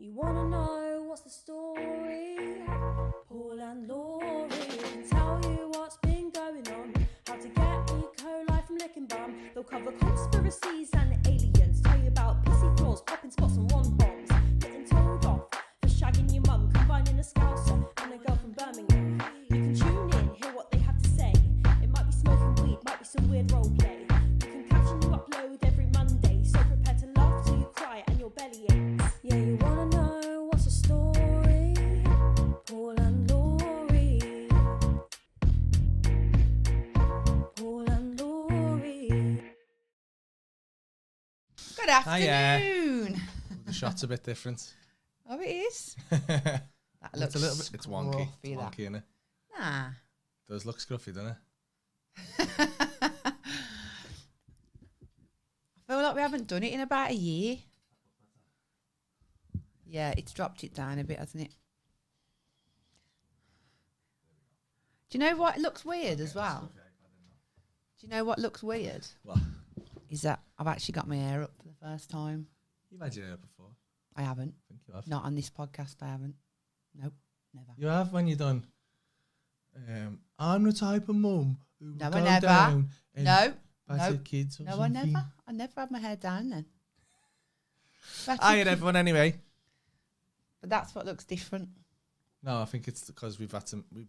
You wanna know what's the story? Paul and Laurie can tell you what's been going on. How to get E. coli from licking bum. They'll cover conspiracies and aliens. Tell you about pissy floors, popping spots and one bombs. Getting told off for shagging your mum. Combining a scouser and a girl from Birmingham. You can tune in, hear what they have to say. It might be smoking weed, might be some weird role play. You can catch a new upload every Monday. So prepare to laugh till you cry and your belly aches. Yeah, you wanna know what's the story? Paul and Laurie. Paul and Laurie. Good afternoon. The shot's a bit different. Oh, it is. That looks It's a little bit. It's wonky. It's scruffy, that. wonky, innit? Nah. Does look scruffy, doesn't it? I feel like we haven't done it in about a year. Yeah, it's dropped it down a bit, hasn't it? Do you know what looks weird as well? Do you know what looks weird? What? Is that I've actually got my hair up for the first time. You've had your hair before. I haven't. I think you have. Not on this podcast, I haven't. Nope, never. You have when you done. I'm the type of mum who No, go I never. down and No, bat no. your kids or No, I something. never. I never had my hair down then. Hi, everyone. Anyway. But that's what looks different. No, I think it's because we've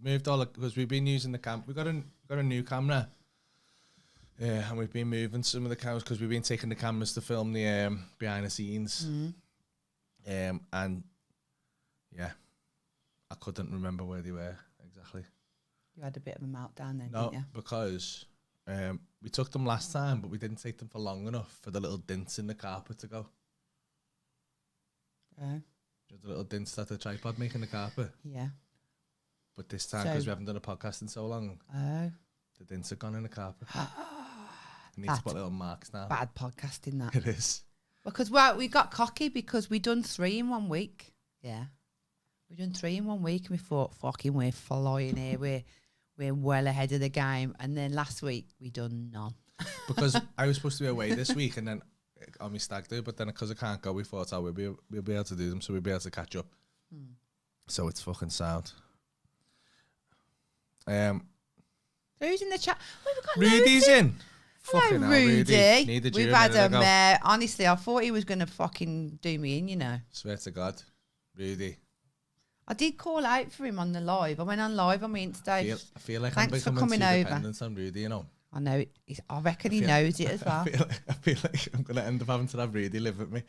moved all because we've been using the we got a new camera. Yeah, and we've been moving some of the cameras because we've been taking the cameras to film the behind the scenes. And yeah, I couldn't remember where they were exactly. You had a bit of a meltdown then, No, didn't you? because we took them last time, but we didn't take them for long enough for the little dents in the carpet to go. Oh, Just the little dents that the tripod make in the carpet. yeah. But this time, because So- we haven't done a podcast in so long, Oh, the dents are gone in the carpet. I need to put little marks now. bad podcasting that. It is. Because we got cocky because we done 3 in 1 week. Yeah. We done 3 in 1 week and we thought, fucking, we're flying here. We're well ahead of the game. And then last week we done none. Because I was supposed to be away this week and then on my stag do, but then because I can't go, we thought, we'll be able to do them, so we'll be able to catch up. So it's fucking sound. Who's in the chat? Oh, we've got Rudy's in. Fucking Hello, hell, Rudy. Needed you We've a had minute him. ago. Honestly, I thought he was going to fucking do me in, you know. Swear to God. Rudy. I did call out for him on the live. I went on live on my Insta. I feel like I'm Thanks for becoming coming too over. dependent on Rudy, you know. I know. I reckon he knows it as well. I feel like I'm going to end up having to have Rudy live with me.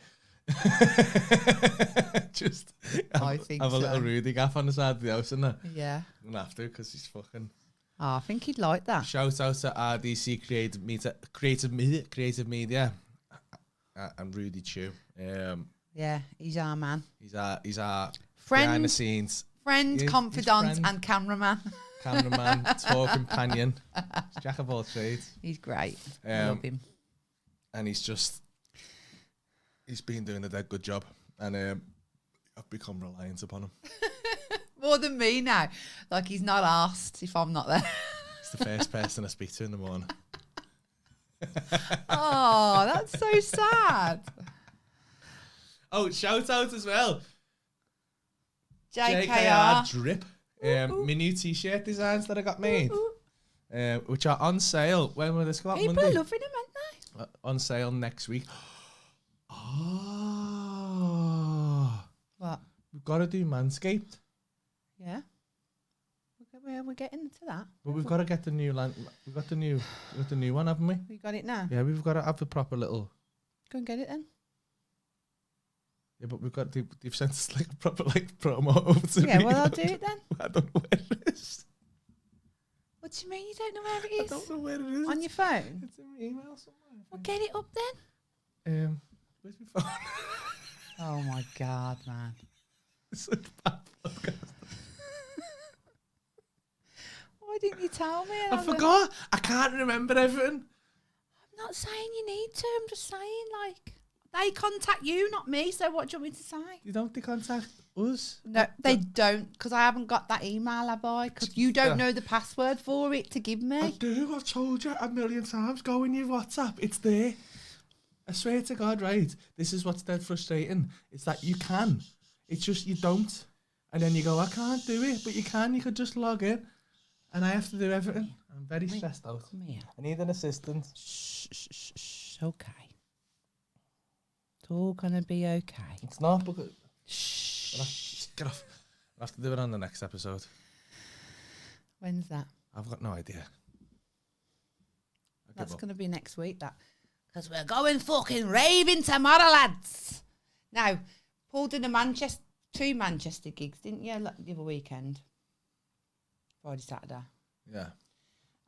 Just I think have a so. little Rudy gaff on the side of the house, and I'm Yeah. going to have to because he's fucking... Oh, I think he'd like that. Shout out to RDC Creative Media and Rudy Chew. Yeah, he's our man. He's our behind the Friend, scenes friend, He's confidant, friend. and cameraman. cameraman, tour companion, jack of all trades. He's great. I love him. And he's been doing a dead good job, and I've become reliant upon him. More than me now. Like, he's not asked if I'm not there. He's the first person I speak to in the morning. Oh, that's so sad. Oh, shout out as well. JKR. Drip. My new t-shirt designs that I got made, which are on sale. When will this go out? People Monday? are loving him, aren't On sale next week. they? What? We've got to do Manscaped, Yeah. We're getting into that. but we've got to get the new We've got the new one, haven't we? We got it now. Yeah, we've got to have the proper little. Go and get it then. Yeah, but we've got they've sent us like a proper promo over to Yeah, me. well, I'll do it then. I don't know where it is. What do you mean you don't know where it I is? don't know where it is. On your phone? It's in my email somewhere. Well, get it up then. Where's my phone? Oh, my God, man. It's such a bad podcast. Why didn't you tell me? I forgot. I can't remember everything. I'm not saying you need to. I'm just saying, like, they contact you, not me. So what do you want me to say? You don't contact us? No, they don't, because I haven't got that email, have I? Because you don't know the password for it to give me. I do. I've told you a million times. Go in your WhatsApp. It's there. I swear to God, right? This is what's dead frustrating. It's that you can. It's just you don't. And then you go, I can't do it. But you can. You could just log in. And I have to do everything. I'm very stressed out. Come here. I need an assistant. Shh. Okay. It's all gonna be okay. It's not because... Shh. Get off. I'll have to do it on the next episode. When's that? I've got no idea. That's going to be next week, that. Because we're going fucking raving tomorrow, lads. Now, Paul did two Manchester gigs, didn't you, the other weekend? Friday, Saturday. Yeah.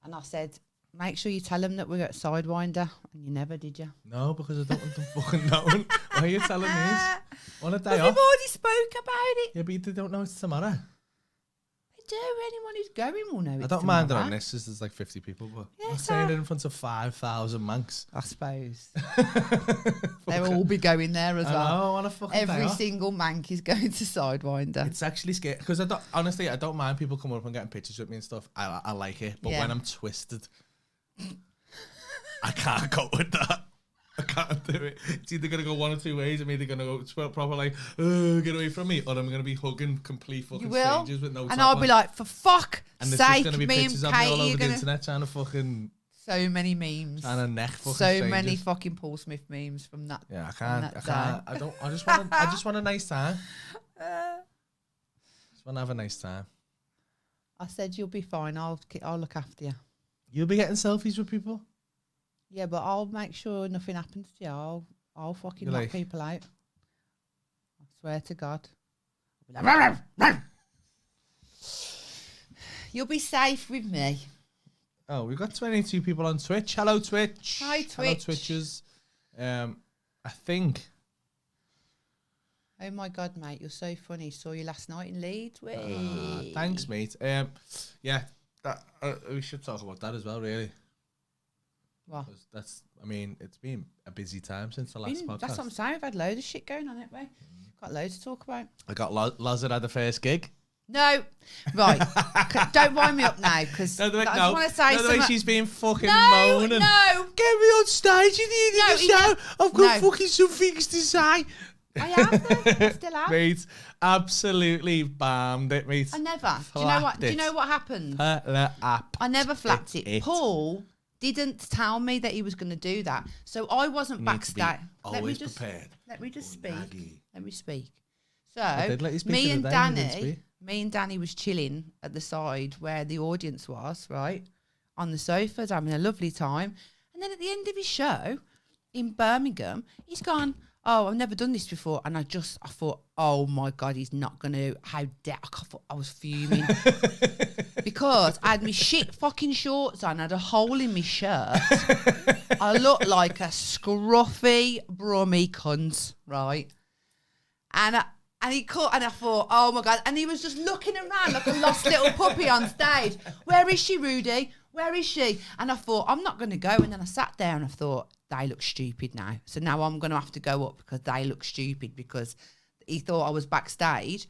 And I said, make sure you tell them that we're at Sidewinder. And you never did, you? No, because I don't want them fucking knowing. Why are you telling me this? On a day Because off? we've already spoke about it. Yeah, but they don't know it's tomorrow. They do. Anyone who's going will know it's I don't mind tomorrow. on this, there's like 50 people, but Yeah, I'm saying it in front of 5,000 monks. I suppose. They'll all be going there as well. I know, on a fucking day Every off. single mank is going to Sidewinder. It's actually scary, because honestly, I don't mind people coming up and getting pictures with me and stuff. I like it, but Yeah. when I'm twisted, I can't go with that. I can't do it. It's either going to go one or two ways. I'm either going to go proper like, get away from me, or I'm going to be hugging complete fucking strangers with no top and I'll on. be like, for fuck And there's just sake, going to be me and pictures of me all Katie over are the going to... internet trying to fucking... So many memes. Trying to neck fucking So strangers. many fucking Paul Smith memes from that. Yeah, I from can't. that I can't. day. I don't. I just want a nice time. Just want to have a nice time. I said, you'll be fine. I'll look after you. You'll be getting selfies with people. Yeah, but I'll make sure nothing happens to you. I'll fucking You're knock like- people out. I swear to God. You'll be safe with me. Oh, we've got 22 people on Twitch. Hello, Twitch. Hi, Hello, Twitch. Twitchers. I think. Oh my God, mate, you're so funny. Saw you last night in Leeds. Whee. Thanks, mate. Yeah, that we should talk about that as well, really. What? 'Cause that's. I mean, it's been a busy time since the last podcast. That's what I'm saying. We've had loads of shit going on, haven't we? Got loads to talk about. I got Loz had the first gig. No. Right. Don't wind me up now, because I just want to say the way something. she's being fucking No, moaning. no. Get me on stage in the end of the show. I've got No. fucking some things to say. I have, though. I still have. Mate, absolutely bombed it, mate. I never. Do you know what? Flapped Do you it. know what happened? Up. I never flapped it. it. Paul didn't tell me that he was going to do that, so I wasn't You need to be backstage. always prepared. Let me just speak. Maggie. Let me speak. I So did let you speak me the and other day and you didn't Danny, speak. me and Danny was chilling at the side where the audience was, right, on the sofas, having a lovely time. And then at the end of his show in Birmingham, he's gone, oh, I've never done this before. And I thought, oh my God, he's not going to, how dare, I was fuming. Because I had my shit fucking shorts on, I had a hole in my shirt. I looked like a scruffy, brummy cunt, right? And he caught, and I thought, oh my God. And he was just looking around like a lost little puppy on stage. Where is she, Rudy? Where is she? And I thought, I'm not going to go. And then I sat there and I thought, they look stupid now. So now I'm going to have to go up because they look stupid because he thought I was backstage.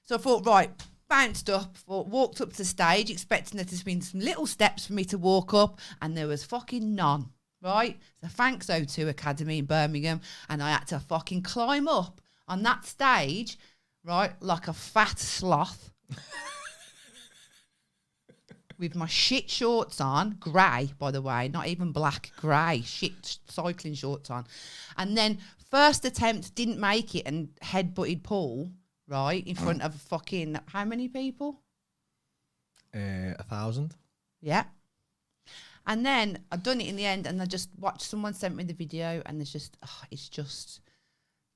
So I thought, right, bounced up, walked up to the stage, expecting there to be some little steps for me to walk up. And there was fucking none, right? So thanks O2 Academy in Birmingham. And I had to fucking climb up on that stage, right, like a fat sloth. With my shit shorts on, grey, by the way, not even black, grey, shit cycling shorts on. And then first attempt, didn't make it and headbutted Paul, right, in front of fucking, how many people? 1,000. Yeah. And then I've done it in the end and I just watched, someone sent me the video and it's just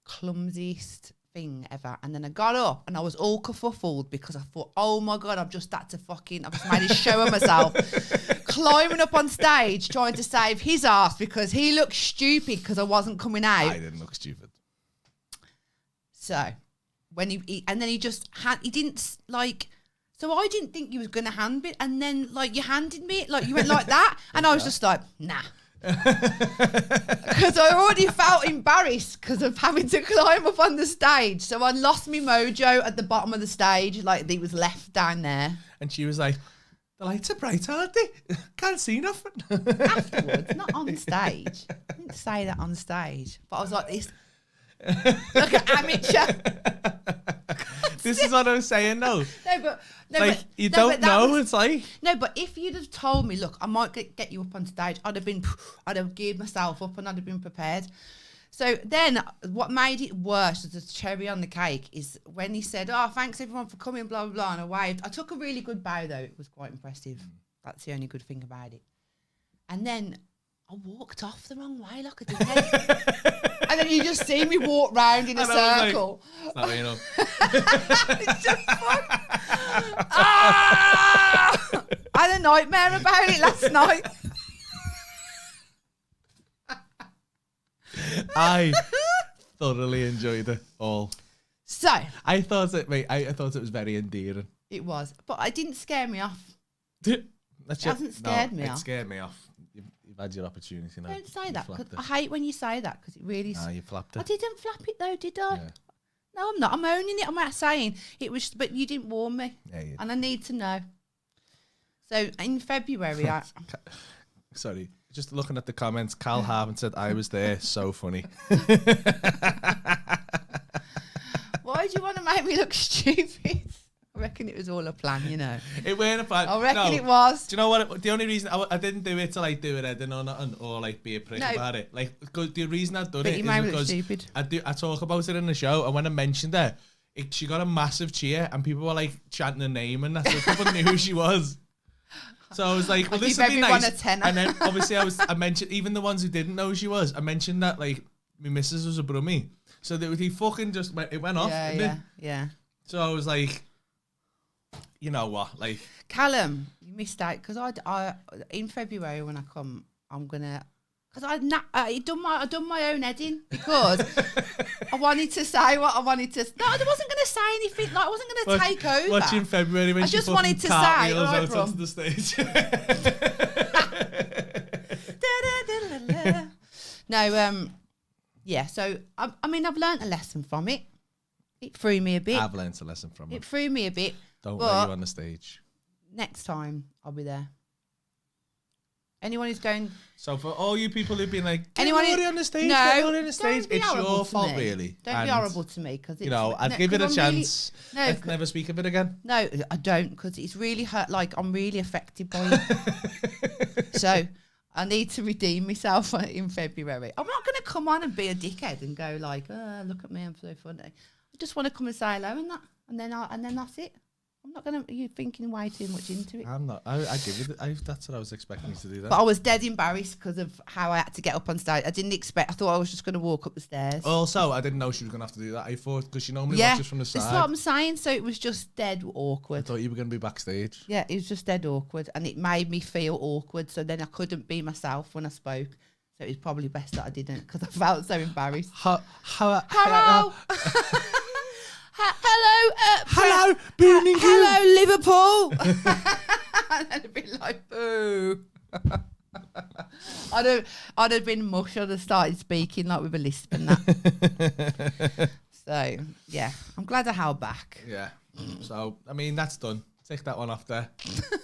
clumsiest thing ever. And then I got up and I was all kerfuffled because I thought, oh my God, I've just made a show of myself. Climbing up on stage trying to save his ass because he looked stupid because I wasn't coming out. I didn't look stupid. So when he didn't like, so I didn't think you was going to hand me, and then like you handed me it, like you went like that, and I was just like, nah. Because I already felt embarrassed because of having to climb up on the stage. So I lost my mojo at the bottom of the stage, like he was left down there. And she was like, the lights are bright, aren't they? Can't see nothing. Afterwards, not on stage. I didn't say that on stage. But I was like this. Look at amateur. This is what I was saying, though. You no, don't but that know. was- It's like No, but if you'd have told me, look, I might get you up on stage, I'd have geared myself up and I'd have been prepared. So then what made it worse as a cherry on the cake is when he said, oh, thanks everyone for coming, blah, blah, blah, and I waved. I took a really good bow, though. It was quite impressive. That's the only good thing about it. And then I walked off the wrong way like a dickhead. And then you just see me walk round in a circle. It's not enough. It's just fun. Ah! I had a nightmare about it last night. I thoroughly enjoyed it all. So I thought it was very endearing. it was, but it didn't scare me off. It hasn't scared me off. It scared me off. You've had your opportunity now. Don't say You that. flapped 'Cause it. I hate when you say that because it really. Nah, you flapped I it. didn't flap it though, did I? Yeah. No, I'm not. I'm owning it. I'm not saying it was, but you didn't warn me, Yeah, you and I need to know. So in February, Sorry, just looking at the comments, Cal Harvin said I was there. So funny. why do you want to make me look stupid? I reckon it was all a plan, you know. It weren't a plan. I reckon No. it was. Do you know what? The only reason I didn't do it to like do it editing or nothing, or like be a prick No. about it. Like, cause the reason I've done But it you is made me look because stupid. I talk about it in the show, and when I mentioned her, she got a massive cheer, and people were like chanting her name, and that, so people knew who she was. So I was like, well, I this give would be everyone nice. a tenner. And then obviously I mentioned even the ones who didn't know who she was. I mentioned that like my missus was a brummie, so that he fucking just it went off. Yeah, didn't yeah, it? yeah. So I was like, you know what, like. Callum, you missed out because I in February when I come, I'm gonna because I done my own editing because I wanted to say what I wanted to. No, I wasn't gonna say anything. Like I wasn't gonna take over. Watching February when I she just fucking wanted to say, cartwheels all right, out bro. onto the stage. No, yeah. So I mean, I've learnt a lesson from it. It threw me a bit. I've learned a lesson from it. It threw me a bit. Don't but let you on the stage. next time I'll be there. Anyone who's going, So for all you people who've been like, get anyone Rory on the stage, no, get Rory on the stage, don't be it's horrible your to fault, me. really. Don't be And, horrible to me because You know, I'd give it a chance. I'd never speak of it again. No, I don't because it's really hurt. Like I'm really affected by it. So I need to redeem myself in February. I'm not going to come on and be a dickhead and go like, oh, look at me, I'm so funny. I just want to come and say hello and that, and then that's it. I'm not going to. You're thinking way too much into it. I'm not. I give it. That's what I was expecting you to do. That. But I was dead embarrassed because of how I had to get up on stage. I didn't expect. I thought I was just going to walk up the stairs. Also, I didn't know she was going to have to do that. I thought because she normally yeah, watches from the that's side. what I'm saying. So it was just dead I awkward. thought you were going to be backstage. Yeah, it was just dead awkward, and it made me feel awkward. So then I couldn't be myself when I spoke. So it was probably best that I didn't because I felt so embarrassed. Hello. Hello, Birmingham. hello, Liverpool. And I'd be like, boo. I'd have been mush. I'd have started speaking like with a lisp and that. So yeah, I'm glad I held back. Yeah. So I mean, that's done. Take that one off the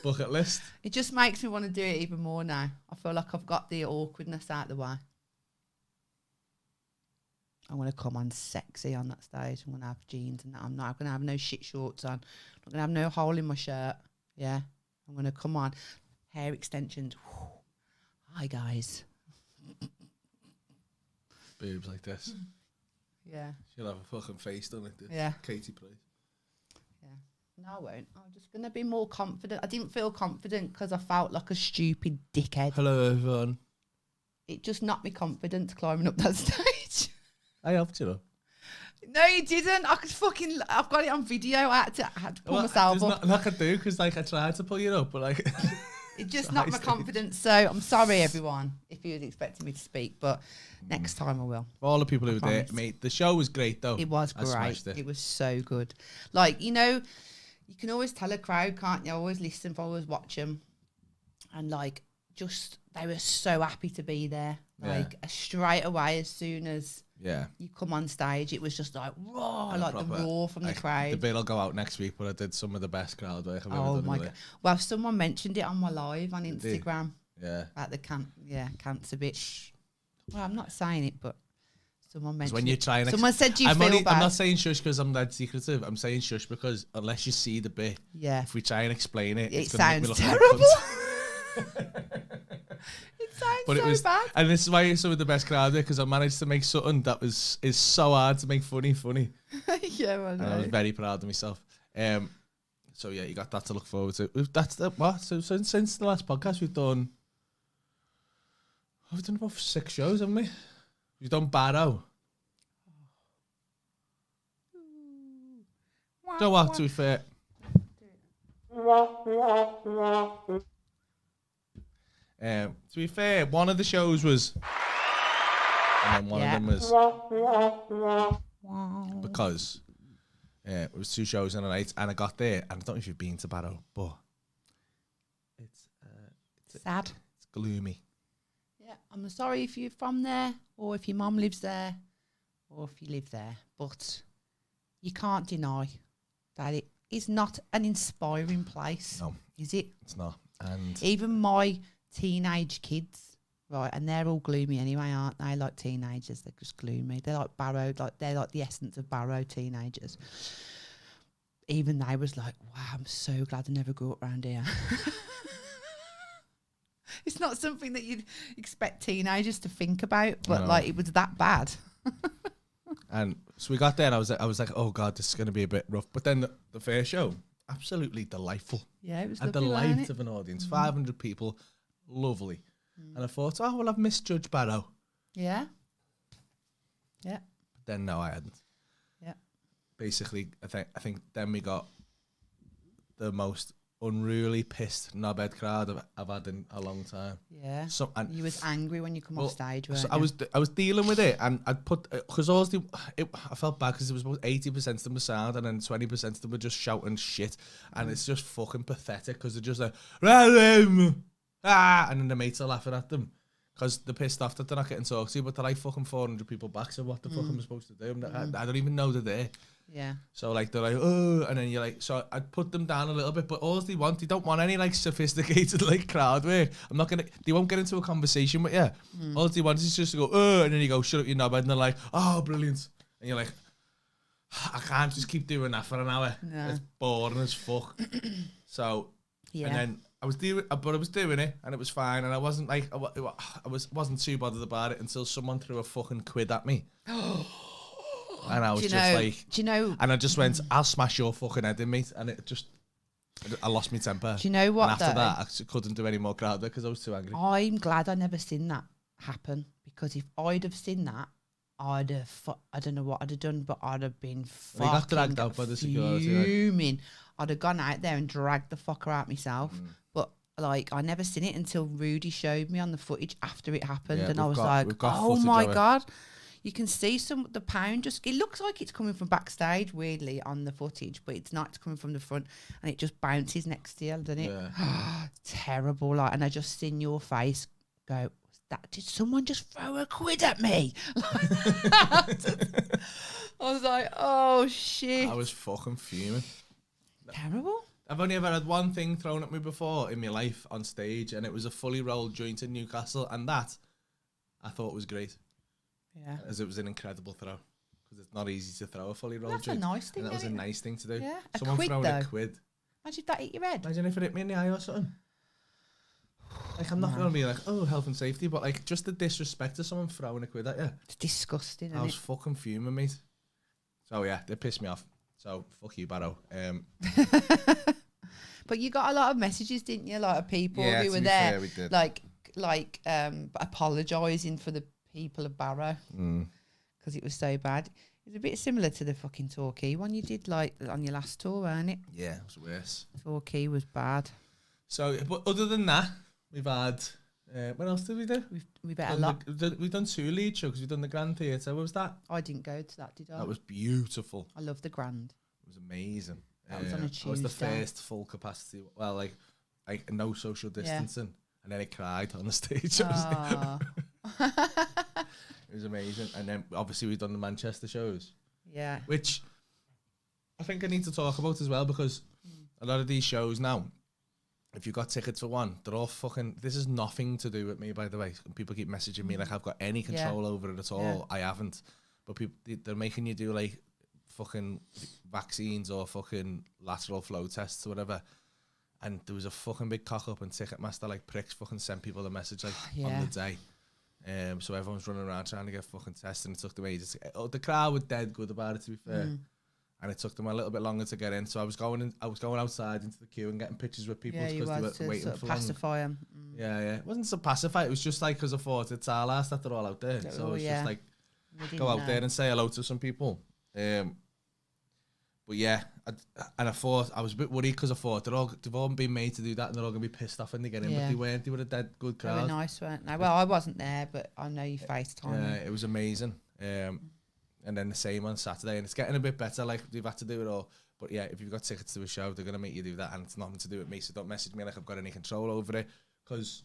bucket list. It just makes me want to do it even more now. I feel like I've got the awkwardness out of the way. I'm going to come on sexy on that stage. I'm going to have jeans and that. I'm not going to have no shit shorts on. I'm not going to have no hole in my shirt. Yeah. I'm going to come on. Hair extensions. Whew. Hi, guys. Boobs like this. Yeah. She'll have a fucking face, don't it? Yeah. Katie Price. Yeah. No, I won't. I'm just going to be more confident. I didn't feel confident because I felt like a stupid dickhead. Hello, everyone. It just knocked me confidence climbing up that stage. I helped you, though. No, you didn't. I've got it on video. I had to pull myself there's up. nothing I could do because like I tried to pull you up, but like It just It's knocked a my high confidence. So I'm sorry, everyone, if you was expecting me to speak, but next time I will. for all the people who were there, promise. mate, the show was great though. It was I great. smashed It. it. Was so good. Like, you know, you can always tell a crowd, can't you? I always listen, I always watch them. And like, just, they were so happy to be there. Yeah. Like, straight away, as soon as Yeah. you come on stage, it was just like, raw, like Proper. the roar from the Like, crowd. The bit'll go out next week, but I did some of the best crowd work I've ever Oh done. my with god! it. Well, someone mentioned it on my live on Did they? Instagram Yeah. about the cancer bit. Well, I'm not saying it, but Someone 'Cause mentioned when you it. try and Someone said you feel I'm bad. not saying shush because I'm that secretive. I'm saying shush because unless you see the bit, Yeah. if we try and explain it, It it's gonna make me sounds look terrible. like a cunt. It sounds But so it was, bad. and this is why it's some of the best crowd because I managed to make something that is so hard to make funny. Yeah, I And I was know. very proud of myself. So yeah, you got that to look forward to. That's the what? So since the last podcast, we've done about 6 shows, haven't we? We've done Barrow. Do you know what? To be fair, one of the shows was, and then one Yeah. of them was Wow. because it was 2 shows in a night, and I got there, and I don't know if you've been to Barrow, but it's Sad. it's gloomy. Yeah, I'm sorry if you're from there or if your mum lives there or if you live there, but you can't deny that it is not an inspiring place, No, is it? it's not. And Even my teenage kids, right, and they're all gloomy anyway, aren't they? Like teenagers, they're just gloomy. They're like Barrow, they're like the essence of Barrow teenagers. Even they was like, wow, I'm so glad I never grew up around here. It's not something that you'd expect teenagers to think about, but No. like it was that bad. And so we got there, and I was like, oh god, this is going to be a bit rough. But then the first show, absolutely delightful. Yeah, it was A lovely, wasn't delight it? of an audience, 500 people, lovely. And I thought, oh well, I've misjudged Barrow. Yeah. Yeah. But then no, I hadn't. Yeah. Basically, I think then we got the most unruly, pissed, knobhead crowd I've had in a long time. Yeah. So and You was angry when you come well, off stage, weren't so you? I was dealing with it, and I'd put because I felt bad because it was about 80% of them were sound, and then 20% of them were just shouting shit, and it's just fucking pathetic because they're just like and then the mates are laughing at them because they're pissed off that they're not getting talked to, but they're like fucking 400 people back. So what the fuck am I supposed to do? I don't even know they're there. Yeah. So like they're like, oh, and then you're like, so I'd put them down a little bit, but all they don't want any like sophisticated like crowd work. They won't get into a conversation with you. All they want is just to go, oh, and then you go, shut up, you knobhead, and they're like, oh, brilliant, and you're like, I can't just keep doing that for an hour. No. It's boring as fuck. So, Yeah. and then I was doing it, and it was fine, and I wasn't like, wasn't too bothered about it until someone threw a fucking quid at me. And I was do you know? and I just went, I'll smash your fucking head in, mate. And I lost my temper. Do you know what? And after though? that, I couldn't do any more crowd because I was too angry. I'm glad I never seen that happen, because if I'd have seen that, I don't know what I'd have done, but I'd have been Well, you got fucking dragged out by the security, like. fuming. I'd have gone out there and dragged the fucker out myself. But like, I never seen it until Rudy showed me on the footage after it happened, Yeah, and I was we've got oh footage my of it. god. You can see the pound just, it looks like it's coming from backstage, weirdly, on the footage, but it's not. It's coming from the front, and it just bounces next to you, doesn't it? Yeah. Terrible. Like, and I just seen your face go, did someone just throw a quid at me? I was like, oh shit. I was fucking fuming. Terrible. I've only ever had one thing thrown at me before in my life on stage, and it was a fully rolled joint in Newcastle, and that I thought was great. Yeah. As it was an incredible throw. Because it's not easy to throw a fully rolled That's a joint. nice thing, And that was a isn't it? nice thing to do. Yeah. A Someone quid, throwing though. a quid. Imagine if that hit your head. Imagine if it hit me in the eye or something. Like, I'm not going to be like, oh, health and safety, but like, just the disrespect of someone throwing a quid at you. It's disgusting, I isn't was it? fucking fuming, mate. So yeah, they pissed me off. So fuck you, Barrow. But you got a lot of messages, didn't you? Like, of people Yeah, who to were be there, fair, we did. like apologising for the people of Barrow because it was so bad. It was a bit similar to the fucking Torquay one you did, like, on your last tour, weren't it? Yeah, it was worse. Torquay was bad. So, but other than that, we've had. What else did we do? We've had a lot. We've done 2 lead shows. We've done the Grand Theatre. What was that? I didn't go to that, did I? That was beautiful. I love the Grand. It was amazing. That was on a That was the Tuesday. first full capacity. Well, like no social distancing, and then it cried on the stage. Ah. It was amazing. And then obviously we've done the Manchester shows, Yeah. which I think I need to talk about as well, because a lot of these shows now, if you've got tickets for one, they're all fucking. This is nothing to do with me, by the way. People keep messaging me like I've got any control over it at all. Yeah. I haven't. but they're making you do like fucking vaccines or fucking lateral flow tests or whatever. And there was a fucking big cock up, and Ticketmaster like pricks fucking sent people a message like on the day. So everyone's running around trying to get fucking tested, and it took them ages. The crowd were dead good about it, to be fair. And it took them a little bit longer to get in. So I was going outside into the queue and getting pictures with people because they were waiting for pacify them. Yeah. It wasn't to pacify. It was just like because I thought it's our last that they're all out there. So it was just like go out there and say hello to some people. But yeah, I thought I was a bit worried because I thought they've all been made to do that and they're all gonna be pissed off when they get in. But they weren't. They were a dead good crowd. They were nice, weren't they? Well, I wasn't there, but I know you FaceTime. Yeah, it was amazing. And then the same on Saturday, and it's getting a bit better. Like they've had to do it all, but yeah, if you've got tickets to a show, they're gonna make you do that, and it's nothing to do with me. So don't message me like I've got any control over it, because.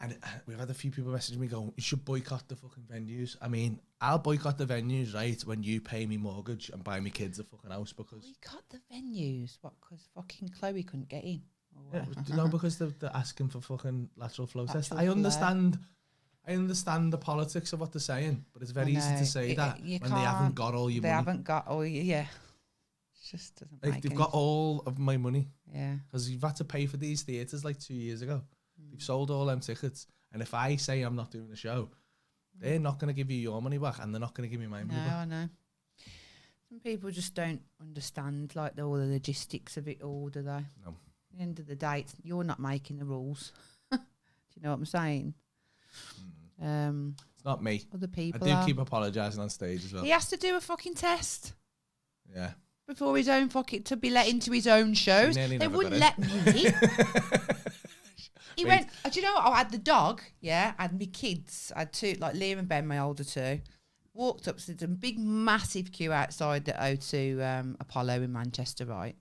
And we've had a few people message me going, you should boycott the fucking venues. I mean, I'll boycott the venues, right, when you pay me mortgage and buy me kids a fucking house, because... Boycott the venues? What, because fucking Chloe couldn't get in? Yeah, do you know, because they're asking for fucking lateral flow tests. I understand the politics of what they're saying, but it's very easy to say that when they haven't got all your money. They haven't got all your... Yeah. It just doesn't make they've got all of my money. Yeah. Because you've had to pay for these theatres like 2 years ago. They've sold all them tickets, and if I say I'm not doing the show, they're not going to give you your money back, and they're not going to give me my money back. No, I know. Some people just don't understand like all the logistics of it all, do they? No. At the end of the day, you're not making the rules. Do you know what I'm saying? It's not me. Other people. I do keep apologising on stage as well. He has to do a fucking test. Yeah. Before his own fucking to be let into his own shows. They wouldn't let me in. He went, do you know what? I had the dog, I had my kids. I had two, like Liam and Ben, my older two. Walked up to the big, massive queue outside the O2 Apollo in Manchester, right?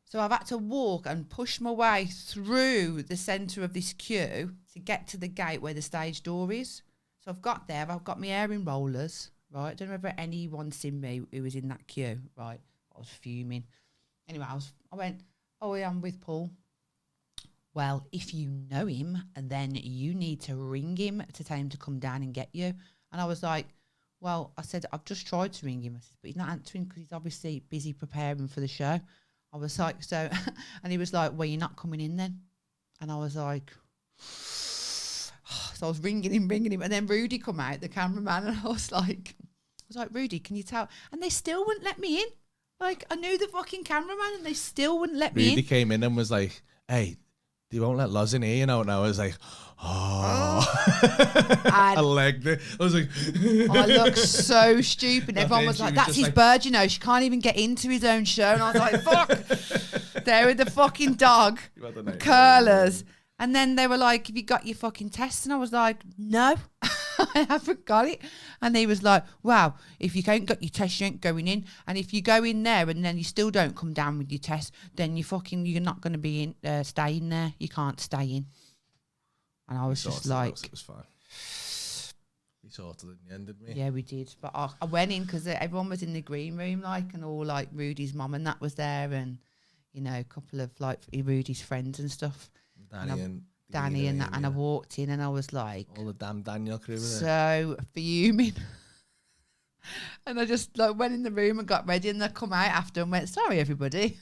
So I've had to walk and push my way through the centre of this queue to get to the gate where the stage door is. So I've got there, I've got my hair in rollers, right? I don't know if anyone's seen me who was in that queue, right? I was fuming. Anyway, I went, oh yeah, I'm with Paul. Well, if you know him, then you need to ring him to tell him to come down and get you. And I was like, well, I said, I've just tried to ring him, but he's not answering because he's obviously busy preparing for the show. I was like, so, and he was like, well, you're not coming in then? And I was like, so I was ringing him. And then Rudy come out, the cameraman, and I was like, Rudy, can you tell? And they still wouldn't let me in. Like, I knew the fucking cameraman and they still wouldn't let me in. Rudy came in and was like, hey, they won't let Loz in here, you know. And I was like, I legged it. I was like, I look so stupid. Everyone was like, that's his bird, you know. She can't even get into his own show. And I was like, fuck. There with the fucking dog, curlers. And then they were like, have you got your fucking test? And I was like, no, I haven't got it. And he was like, wow, if you ain't got your test, you ain't going in. And if you go in there and then you still don't come down with your test, then you're not going to be in, staying there. You can't stay in. And I was just like... It was fine. We sorted it in the end, didn't we? Yeah, we did. But I went in because everyone was in the green room, like, and all, like, Rudy's mum and that was there and, you know, a couple of, like, Rudy's friends and stuff. Danny and that, and I walked in and I was like... all the damn Daniel crew were there. So fuming. And I just, like, went in the room and got ready and I come out after and went, sorry, everybody.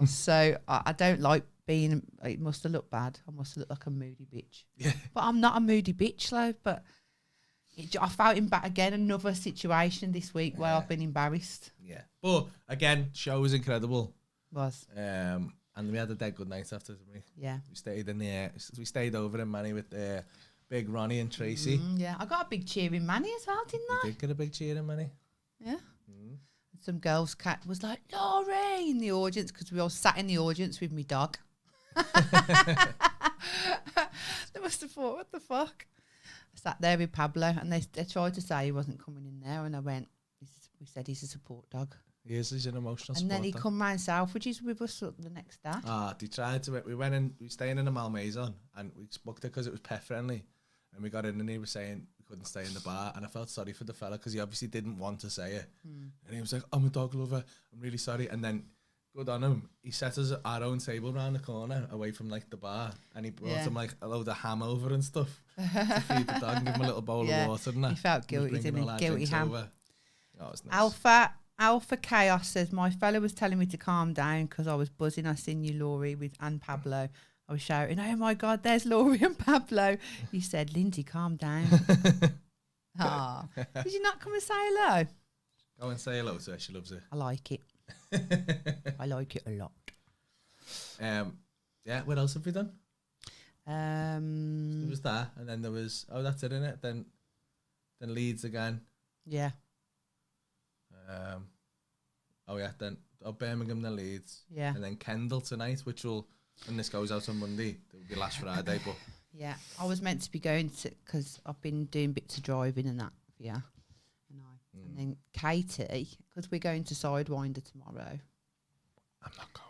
So I don't like being... It must have looked bad. I must have looked like a moody bitch. Yeah. But I'm not a moody bitch, though. But I felt him back again. Another situation this week where I've been embarrassed. Yeah. But, again, show was incredible. Was. And we had a dead good night after, didn't we? Yeah. We stayed over in Manny with Big Ronnie and Tracy. Yeah. I got a big cheer in Manny as well, didn't I? You did get a big cheer in Manny. Yeah. Some girl's cat was like, Laurie, in the audience, because we all sat in the audience with me dog. They must have thought, what the fuck? I sat there with Pablo and they tried to say he wasn't coming in there and I went, we said he's a support dog. He is, he's an emotional support And then he dog. come round Selfridges with us the next day. They tried to, we went in, we were staying in a Malmaison and we booked it because it was pet friendly. And we got in and he was saying we couldn't stay in the bar. And I felt sorry for the fella because he obviously didn't want to say it. And he was like, I'm a dog lover. I'm really sorry. And then good on him. He set us our own table round the corner away from like the bar, and he brought him like a load of ham over and stuff to feed the dog and give him a little bowl of water and that. He felt guilty, didn't he? Guilty ham. Oh, it was nice. Alpha Chaos says, my fella was telling me to calm down because I was buzzing. I seen you, Laurie, and Pablo. I was shouting, oh my God, there's Laurie and Pablo. He said, Lindsay, calm down. Did you not come and say hello? Go and say hello to her. She loves it. I like it. I like it a lot. Yeah, what else have we done? There was that, and then there was, that's it, innit? Then Leeds again. Yeah. Then Birmingham, then Leeds. Yeah. And then Kendal tonight, which will, when this goes out on Monday, it will be last Friday, but... Yeah, I was meant to be going to, because I've been doing bits of driving and that, and then Katie, because we're going to Sidewinder tomorrow. I'm not going.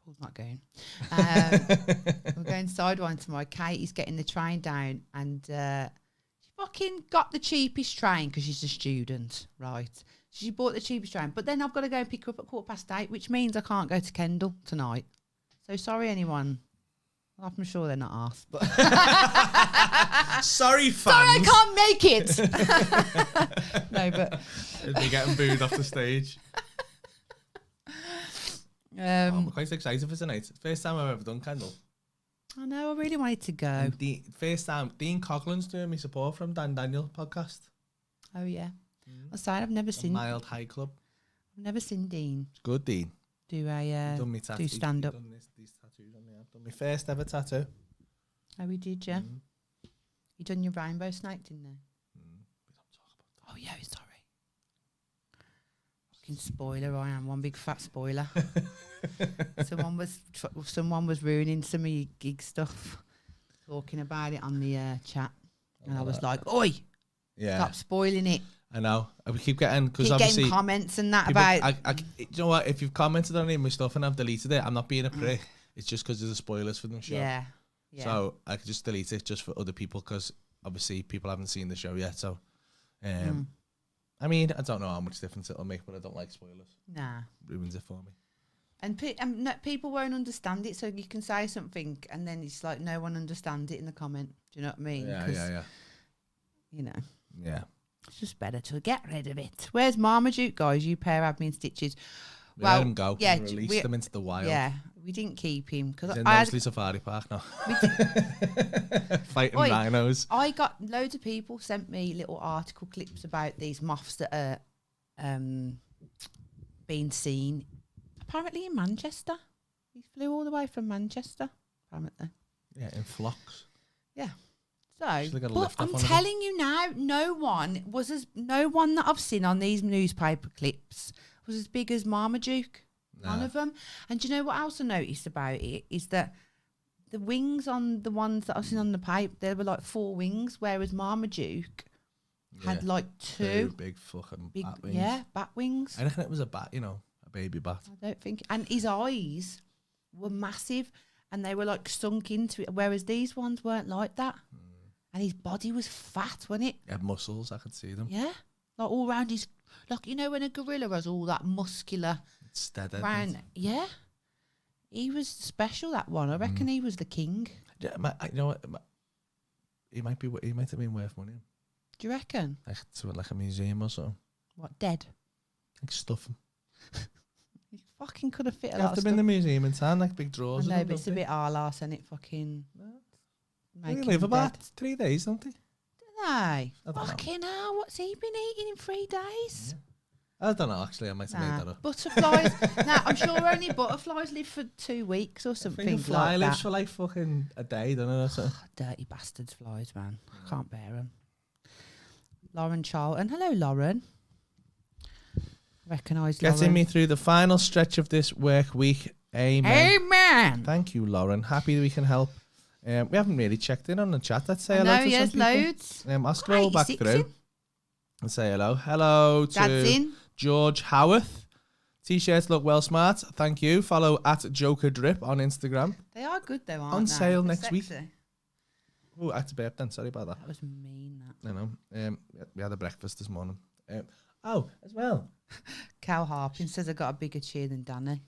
Paul's not going. We're going Sidewinder tomorrow. Katie's getting the train down, and she fucking got the cheapest train because she's a student, right? She bought the cheapest train, but then I've got to go and pick her up at 8:15, which means I can't go to Kendal tonight. So sorry, anyone. Well, I'm sure they're not asked, but sorry, fans. Sorry, I can't make it. No, but they're getting booed off the stage. I'm quite excited for tonight. First time I've ever done Kendal. I know. I really wanted to go. And the first time Dean Coughlin's doing me support from Dan Daniel podcast. Oh yeah. I said I've never seen Mild High Club. I've never seen Dean. It's good, Dean. Do done me do stand up. Done these tattoos on me. I've done my first ever tattoo. Oh, we did, yeah. You done your rainbow snake, didn't you? We don't talk about that. Oh yeah, sorry. Fucking spoiler, I am one big fat spoiler. someone was ruining some of your gig stuff, talking about it on the chat, and I was like, "Oi, stop spoiling it." I know. We keep getting because obviously getting comments and that people, about. You know what? If you've commented on any of my stuff and I've deleted it, I'm not being a prick. It's just because there's spoilers for the show. Yeah. So I could just delete it just for other people because obviously people haven't seen the show yet. So, I mean, I don't know how much difference it'll make, but I don't like spoilers. Nah, ruins it for me. And people won't understand it, so you can say something and then it's like no one understands it in the comment. Do you know what I mean? Yeah. You know. Yeah. It's just better to get rid of it. Where's Marmaduke, guys? You pair of admin stitches. We let him go. Yeah, we released him into the wild. Yeah, we didn't keep him because he's in Knowsley Safari Park now. Fighting rhinos. I got loads of people sent me little article clips about these moths that are being seen. Apparently in Manchester. He flew all the way from Manchester. Apparently. Yeah, in flocks. Yeah. So, but I'm telling you now, no one that I've seen on these newspaper clips was as big as Marmaduke. None of them. And do you know what else I noticed about it is that the wings on the ones that I've seen on the pipe, there were like 4 wings, whereas Marmaduke had like 2 big fucking bat wings. Yeah, bat wings. I reckon it was a bat, a baby bat. I don't think. And his eyes were massive and they were like sunk into it, whereas these ones weren't like that. And his body was fat, wasn't it? He had muscles, I could see them. Yeah. Like all around his, like, when a gorilla has all that muscular. Steady. Yeah. He was special, that one. I reckon he was the king. Yeah, you know what? He might have been worth money. Do you reckon? Like a museum or something. What, dead? Like stuff him. He fucking could have fit a lot of stuff. Have to be in the museum in town, like big drawers. I know, but it's a bit arse and it fucking... They live about 3 days, don't they? Fucking hell, what's he been eating in 3 days? Yeah. I don't know, actually. I might have made that up. Butterflies. I'm sure only butterflies live for 2 weeks or something. I think a fly lives for like fucking a day, don't it? So. Dirty bastards, flies, man. I can't bear them. Lauren Charlton. Hello, Lauren. Recognise Lauren. Getting me through the final stretch of this work week. Amen. Thank you, Lauren. Happy that we can help. We haven't really checked in on the chat. Let's say hello to some people. Loads. I'll scroll back through and say hello. Hello to George Howarth. T-shirts look well smart. Thank you. Follow at Joker Drip on Instagram. They are good though, aren't they? On sale next week. Sexy. Oh, I had to burp then. Sorry about that. That was mean, that. I know. We had a breakfast this morning. Oh, as well. Cal Harpin says I got a bigger cheer than Danny.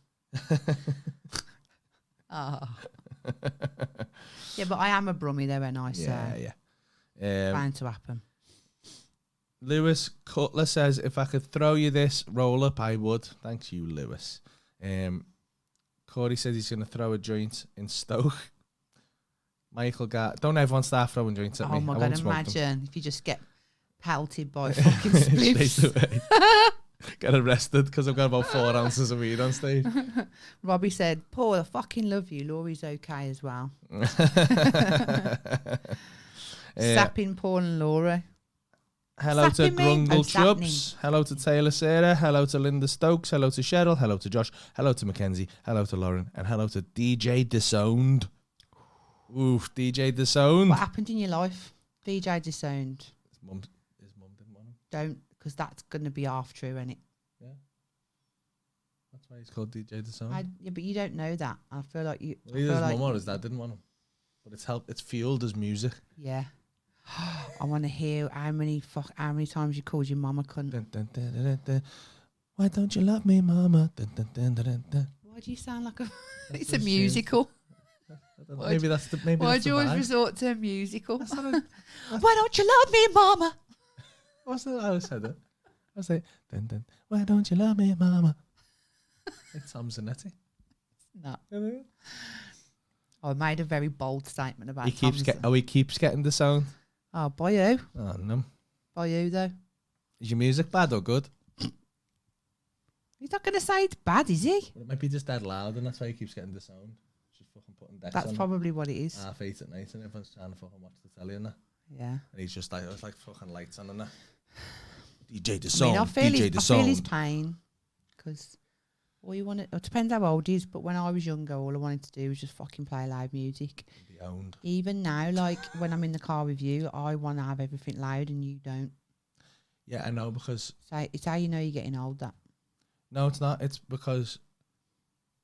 Oh. Yeah, but I am a brummie though, and I say bound to happen. Lewis Cutler says, if I could throw you this roll up, I would. Thanks you, Lewis. Corey says he's going to throw a joint in Stoke. Michael don't everyone start throwing joints at me. Oh my I God, won't smoke them. imagine if you just get pelted by fucking spliffs. Straight away. Get arrested because I've got about 4 ounces of weed on stage. Robbie said, Paul, I fucking love you. Laurie's okay as well. Sapping Paul and Laura. Hello Sapping to me? Grungle Oh, Chubbs. Hello to Taylor Sarah. Hello to Linda Stokes. Hello to Cheryl. Hello to Josh. Hello to Mackenzie. Hello to Lauren. And hello to DJ Disowned. Oof, DJ Disowned. What happened in your life? DJ Disowned. His mum didn't want him. Don't, because that's going to be half true, isn't it? Yeah. That's why he's called DJ Disowned. Yeah, but you don't know that. I feel like you. Well, either his mum or his dad didn't want him. But it's fueled his music. Yeah. I want to hear how many times you called your mama cunt. Dun, dun, dun, dun, dun, dun. Why don't you love me, mama? Dun, dun, dun, dun, dun, dun. Why do you sound like a? That's It's a what she is. musical. Maybe that's the maybe Why that's do you the always vibe. resort to a musical? That's not a- Why don't you love me, mama? What's that? I always said it. I was like, dun, dun, why don't you love me, mama? It's Tom Zanetti. No. He I made a very bold statement about keeps Tom's. he keeps getting the sound. Oh, by you? Oh no. By you though? Is your music bad or good? He's not going to say it's bad, is he? Well, it might be just dead loud, and that's why he keeps getting the sound. Just fucking putting decks That's on probably what it is. 8:30 at night, and everyone's trying to fucking watch the telly and that. Yeah. And he's just like, it's like fucking lights on and that. DJ the I song. mean, I feel DJ his the song. pain because all you want it depends how old he is. But when I was younger, all I wanted to do was just fucking play loud music. Be owned. Even now, like when I'm in the car with you, I want to have everything loud and you don't. Yeah, I know, because So it's how you know you're getting old. That no, it's not. It's because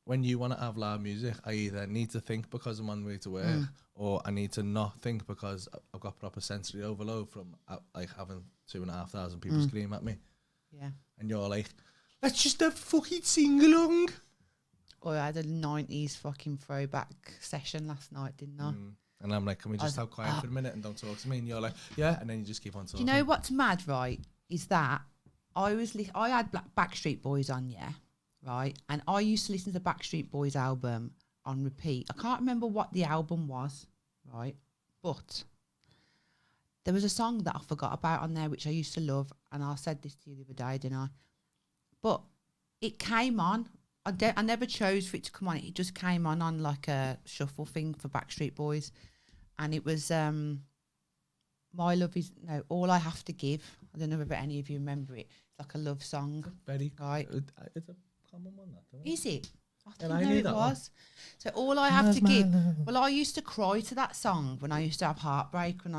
when you want to have loud music, I either need to think because I'm on the way to work, or I need to not think because I've got proper sensory overload from like having 2,500 people scream at me. yeah. And you're like, let's just have fucking sing along. Or I had a 90s fucking throwback session last night, didn't I? And I'm like, can we just have quiet for a minute and don't talk to me? And you're like, yeah. And then you just keep on Do talking. you know what's mad, right? Is that I had Backstreet Boys on, yeah, right? And I used to listen to the Backstreet Boys album on repeat. I can't remember what the album was, right? But there was a song that I forgot about on there, which I used to love. And I said this to you the other day, didn't I? But it came on. I never chose for it to come on. It just came on like a shuffle thing for Backstreet Boys. And it was My Love Is... No, All I Have to Give. I don't know if any of you remember it. It's like a love song. Very Right. It's a common one, that, isn't it? Is it? I Yeah, didn't I know knew it that one. was. So All I Have to My Give... love. Well, I used to cry to that song when I used to have heartbreak when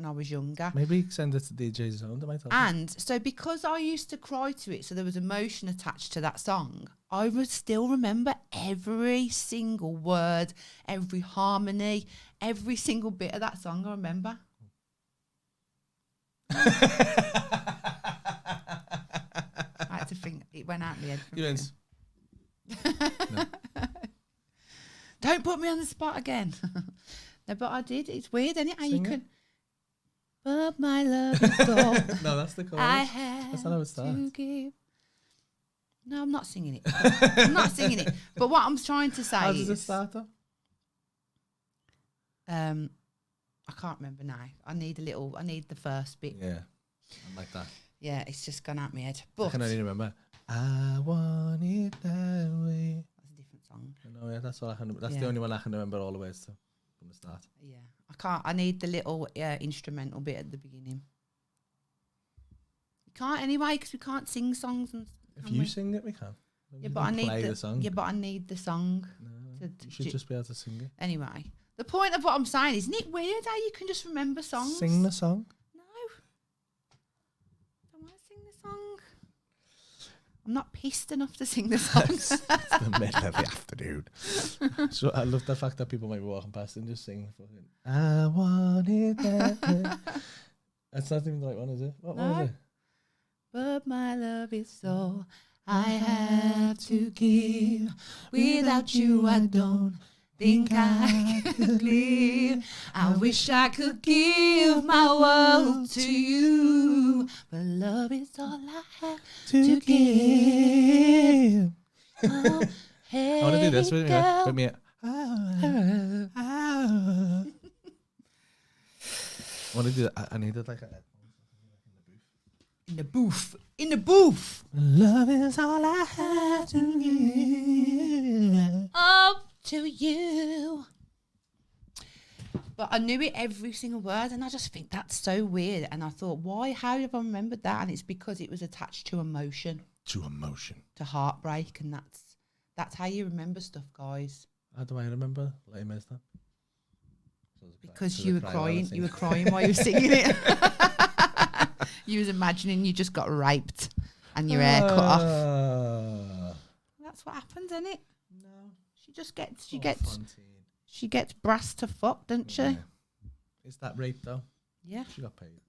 I was younger. Maybe send it to DJ's own. They might tell you. And so because I used to cry to it, so there was emotion attached to that song, I would still remember every single word, every harmony, every single bit of that song I remember. I had to think, it went out my head. For a You minute. wins. Don't put me on the spot again. No, but I did. It's weird, isn't it? How you Sing it. can... But my love is all No, that's the chorus. I have That's not how it to starts. give. No, I'm not singing it. I'm not singing it. But what I'm trying to say How is... does it start off? I can't remember now. I need the first bit. Yeah, I'm like that. Yeah, it's just gone out my head. I But can only remember. I want it that way. that's a different song. No, yeah, that's all I can. That's Yeah. the only one I can remember all the ways to from the start. Yeah, I can't. I need the little instrumental bit at the beginning. You can't anyway because we can't sing songs. And If can you we? sing it, we can. Yeah, We but can I need play the song. Yeah, but I need the song. No, to you should just be able to sing it. Anyway, the point of what I'm saying, isn't it weird how you can just remember songs? Sing the song. No. Don't want to sing the song. I'm not pissed enough to sing the song. It's the middle of the afternoon. So I love the fact that people might be walking past and just sing fucking I want it that way. That's not even the right one, is it? What No. was it? but my love is all I have to give. Without you, I don't think I could live. I wish I could give my world to you, but love is all I have to give. Oh, hey, I want to do this with me. girl. With me. I want to do that. I needed like a. In the booth. In the booth. Love is all I have to give. Oh, to you. But I knew it every single word, and I just think that's so weird. And I thought, why? How have I remembered that? And it's because it was attached to emotion, To emotion. to heartbreak, and that's how you remember stuff, guys. How do I remember Les Mis then? Because you were crying. You were crying while you were singing it. You was imagining you just got raped and your hair cut off. That's what happens, isn't it? No. She just gets. She gets brass to fuck, doesn't she? Yeah. Is that rape though? Yeah. She got paid.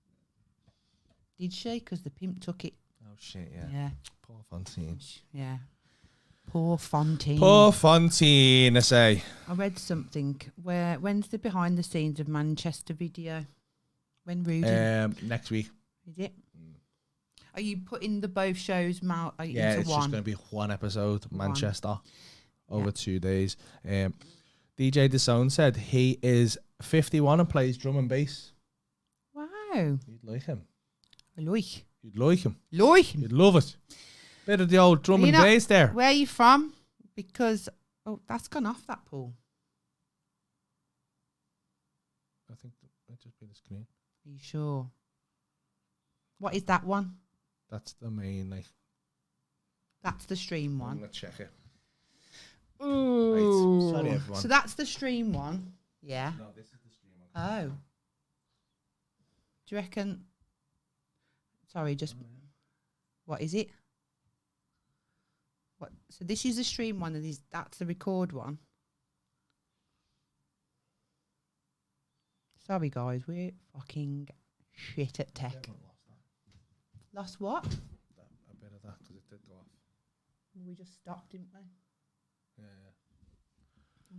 Did she? Because the pimp took it. Oh shit, yeah. Yeah. Poor Fontaine. Yeah. Poor Fontaine. Poor Fontaine, I say. I read something when's the behind the scenes of Manchester video? When Rudy Next week. is it? Are you putting the both shows Yeah, into it's one? just going to be one episode, One. Manchester, over Yeah. 2 days. DJ DeSone said he is 51 and plays drum and bass. Wow. You'd like him. Like. You'd like him. Like. You'd love it. Bit of the old drum You and know- bass there. Where are you from? Because that's gone off that pool. I think that might just be the screen. Are you sure? What is that one? That's the main, like. That's the stream I'm one. going to check it. Ooh. Sorry, everyone. So that's the stream one. Yeah. No, this is the stream one. Oh. Do you reckon? Sorry, just what is it? What? So this is the stream one, and that's the record one. Sorry, guys, we're fucking shit at tech. Lost what? A bit of that because it did go off. We just stopped, didn't we?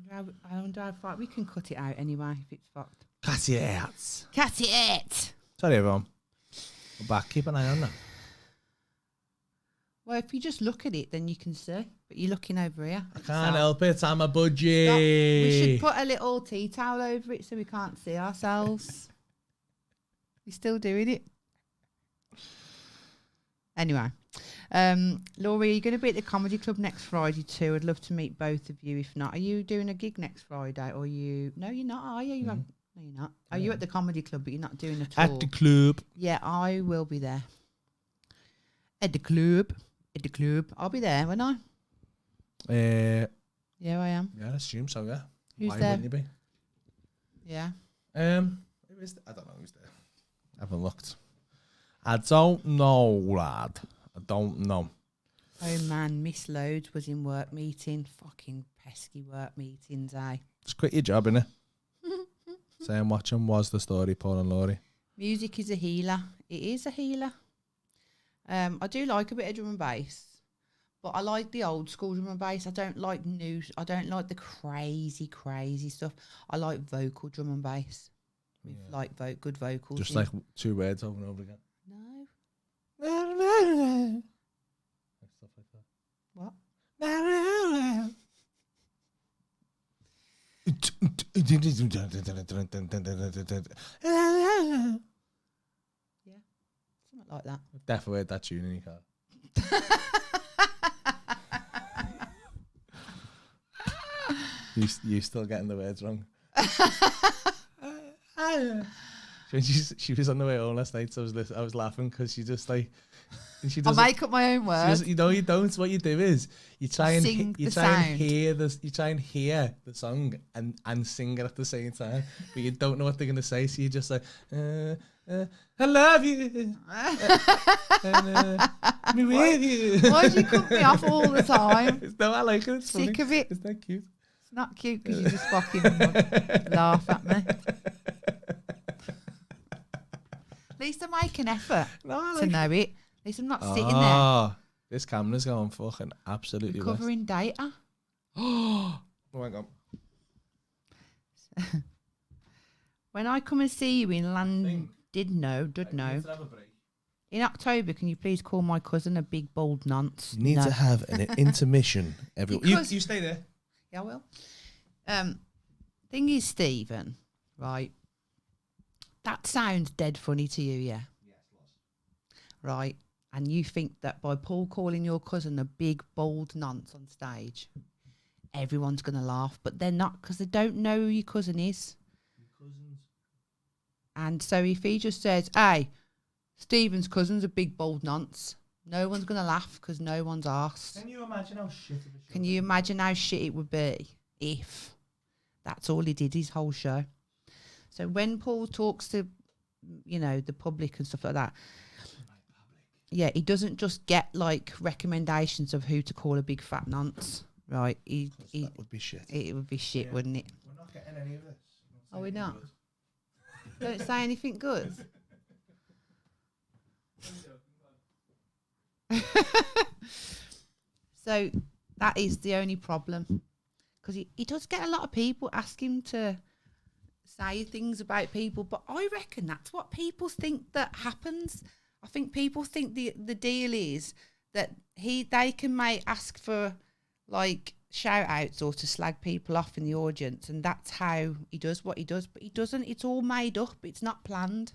Yeah. I wonder how far we can cut it out anyway if it's fucked. Cut it out. Cut it. Sorry, everyone. We're back. Keep an eye on that. Well, if you just look at it, then you can see. But you're looking over here. I can't help it. I'm a budgie. Stop. We should put a little tea towel over it so we can't see ourselves. We're still doing it. Anyway, Laurie, are you going to be at the Comedy Club next Friday too? I'd love to meet both of you. If not, are you doing a gig next Friday? Or you? No, you're not. Are you? No, you're not. Are you at the Comedy Club, but you're not doing a tour? At the club. Yeah, I will be there. At the club. At the club. I'll be there, won't I? Yeah, I am. Yeah, I assume so, yeah. Who's Why there? wouldn't you be? Yeah. Who is I don't know who's there. I haven't looked. I don't know, lad. I don't know. Oh man, Miss Loads was in work meeting. Fucking pesky work meetings, eh? Just quit your job, innit? Saying watching was the story, Paul and Laurie. Music is a healer. It is a healer. I do like a bit of drum and bass, but I like the old school drum and bass. I don't like I don't like the crazy stuff. I like vocal drum and bass with like good vocals. Just in. like 2 words over and over again. No. Stuff like that. What? Yeah. Something like that. Definitely heard that tune in your car. You still getting the words wrong. She was on the way home last night, so I was laughing because she just like. And she I doesn't. make up my own words. You know, you don't. What you do is you try and Sing you the try and sound. hear this. You try and hear the song and sing it at the same time, but you don't know what they're gonna say. So you just like, I love you, me with you. Why do you cut me off all the time? No, I like it. It's Sick funny. of it. It's that cute. It's not cute because you just fucking laugh at me. At least I make an effort No, I to like know it. At At least I'm not sitting there Oh, this camera's going fucking absolutely west. recovering data. Oh my God. When I come and see you in Thing. Dudno, Need to have a break. in October, can you please call my cousin a big bald nonce? You need No. to have an intermission. Because- You stay there. Yeah, I will. Thing is, Stephen, right? That sounds dead funny to you, yeah? Yes, Right? And you think that by Paul calling your cousin a big, bald nonce on stage, everyone's going to laugh. But they're not, because they don't know who your cousin is. Your cousins. And so if he just says, hey, Stephen's cousin's a big, bald nonce, no one's going to laugh because no one's asked. Can you imagine how shit of a show? Can you imagine how shit it would be if that's all he did his whole show? So when Paul talks to, you know, the public and stuff like that, yeah, he doesn't just get like recommendations of who to call a big fat nonce, right? That would be shit. It would be shit, wouldn't it? We're not getting any of this. Are we not? Don't say anything good. So that is the only problem, because he does get a lot of people ask him to say things about people, but I reckon that's what people think that happens. I think people think the deal is that they can ask for like shout outs or to slag people off in the audience, and that's how he does what he does, but he doesn't. It's all made up. It's not planned.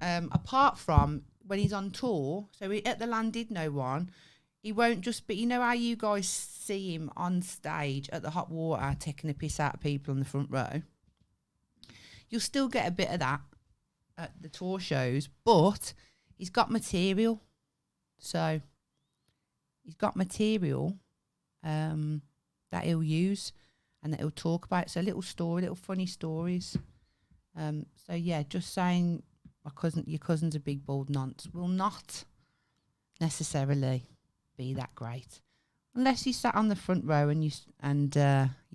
Apart from when he's on tour, so at the Landidno one, he won't just, but you know how you guys see him on stage at the hot water taking a piss out of people on the front row? You'll still get a bit of that at the tour shows, but he's got material. So he's got material that he'll use and that he'll talk about. So little funny stories. So yeah, just saying your cousin's a big bald nonce will not necessarily be that great, unless you sat on the front row and you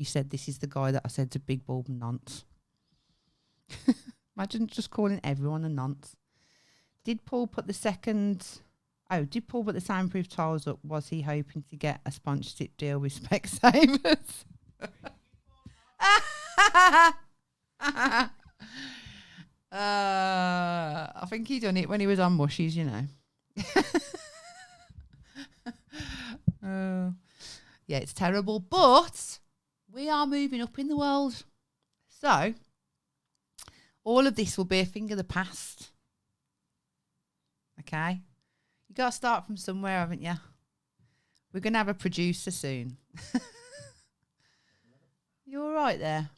said, this is the guy that I said's a big bald nonce. Imagine just calling everyone a nonce. Did Paul put the soundproof tiles up? Was he hoping to get a sponsorship deal with Specsavers? I think he done it when he was on Mushies, you know. Yeah, it's terrible, but we are moving up in the world. So all of this will be a thing of the past. Okay? You got to start from somewhere, haven't you? We're going to have a producer soon. You all right there?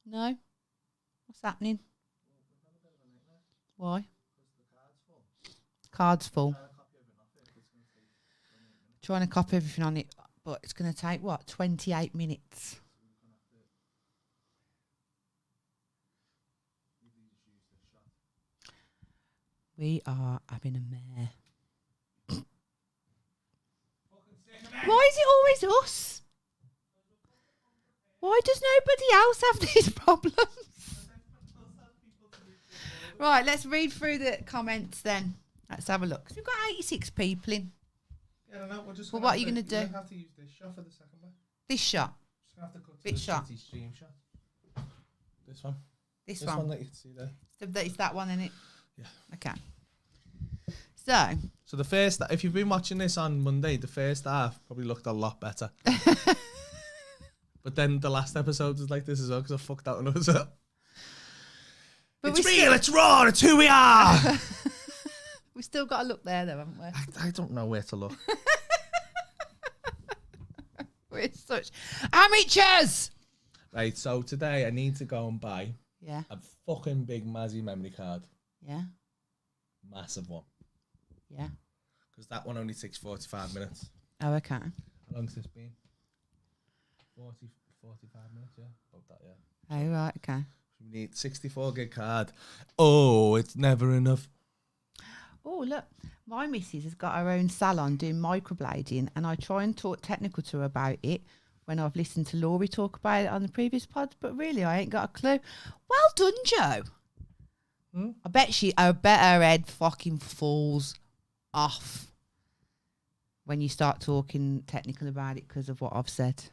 No? What's happening? Why? Card's full. Trying to copy everything on it, but it's going to take, 28 minutes. We are having a mare. Why is it always us? Why does nobody else have these problems? Right, let's read through the comments then. Let's have a look. 'Cause we've got 86 people in. Yeah, I don't know. We're just Well, what are you gonna do? We'll have to use this shot for the second one. This shot. Just gonna have to cut to Which the shot? shitty stream shot. This one. This This one. one that you can see there. It's that one, isn't it? Yeah. Okay. So, So the first, if you've been watching this on Monday, the first half probably looked a lot better. But then the last episode was like this as well because I fucked out another set. but It's real, it's raw, it's who we are. we still got to look there, though, haven't we? I don't know where to look. We're such amateurs. Right, so today I need to go and buy Yeah. a fucking big Mazzy memory card. Yeah. Massive one. Yeah. Because that one only takes 45 minutes. Oh, okay. How long's this been? 45 minutes, yeah. About that, yeah. Oh, right. Okay. We need 64 gig card. Oh, it's never enough. Oh, look. My missus has got her own salon doing microblading, and I try and talk technical to her about it when I've listened to Laurie talk about it on the previous pods, but really I ain't got a clue. Well done, Joe. I bet her head fucking falls off when you start talking technical about it because of what I've said.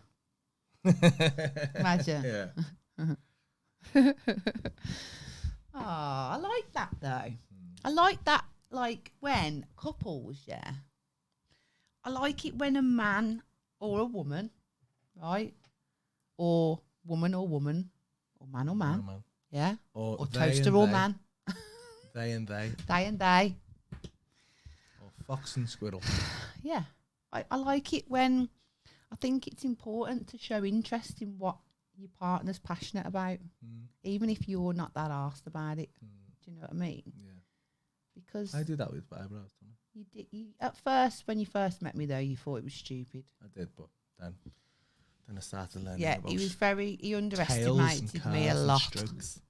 Imagine. Yeah. Oh, I like that though. I like that, like when couples, yeah. I like it when a man or a woman, right, or woman, or man, Man. yeah, Or or they toaster and or they. man, They and they. they and they, Or fox and squirrel. yeah. I like it when I think it's important to show interest in what your partner's passionate about, even if you're not that arsed about it. Do you know what I mean? Yeah. Because I do that with Barbara. you did. At first, when you first met me, though, you thought it was stupid. I did, but then I started learning Yeah, about he was he tails and underestimated me a curves and lot. strokes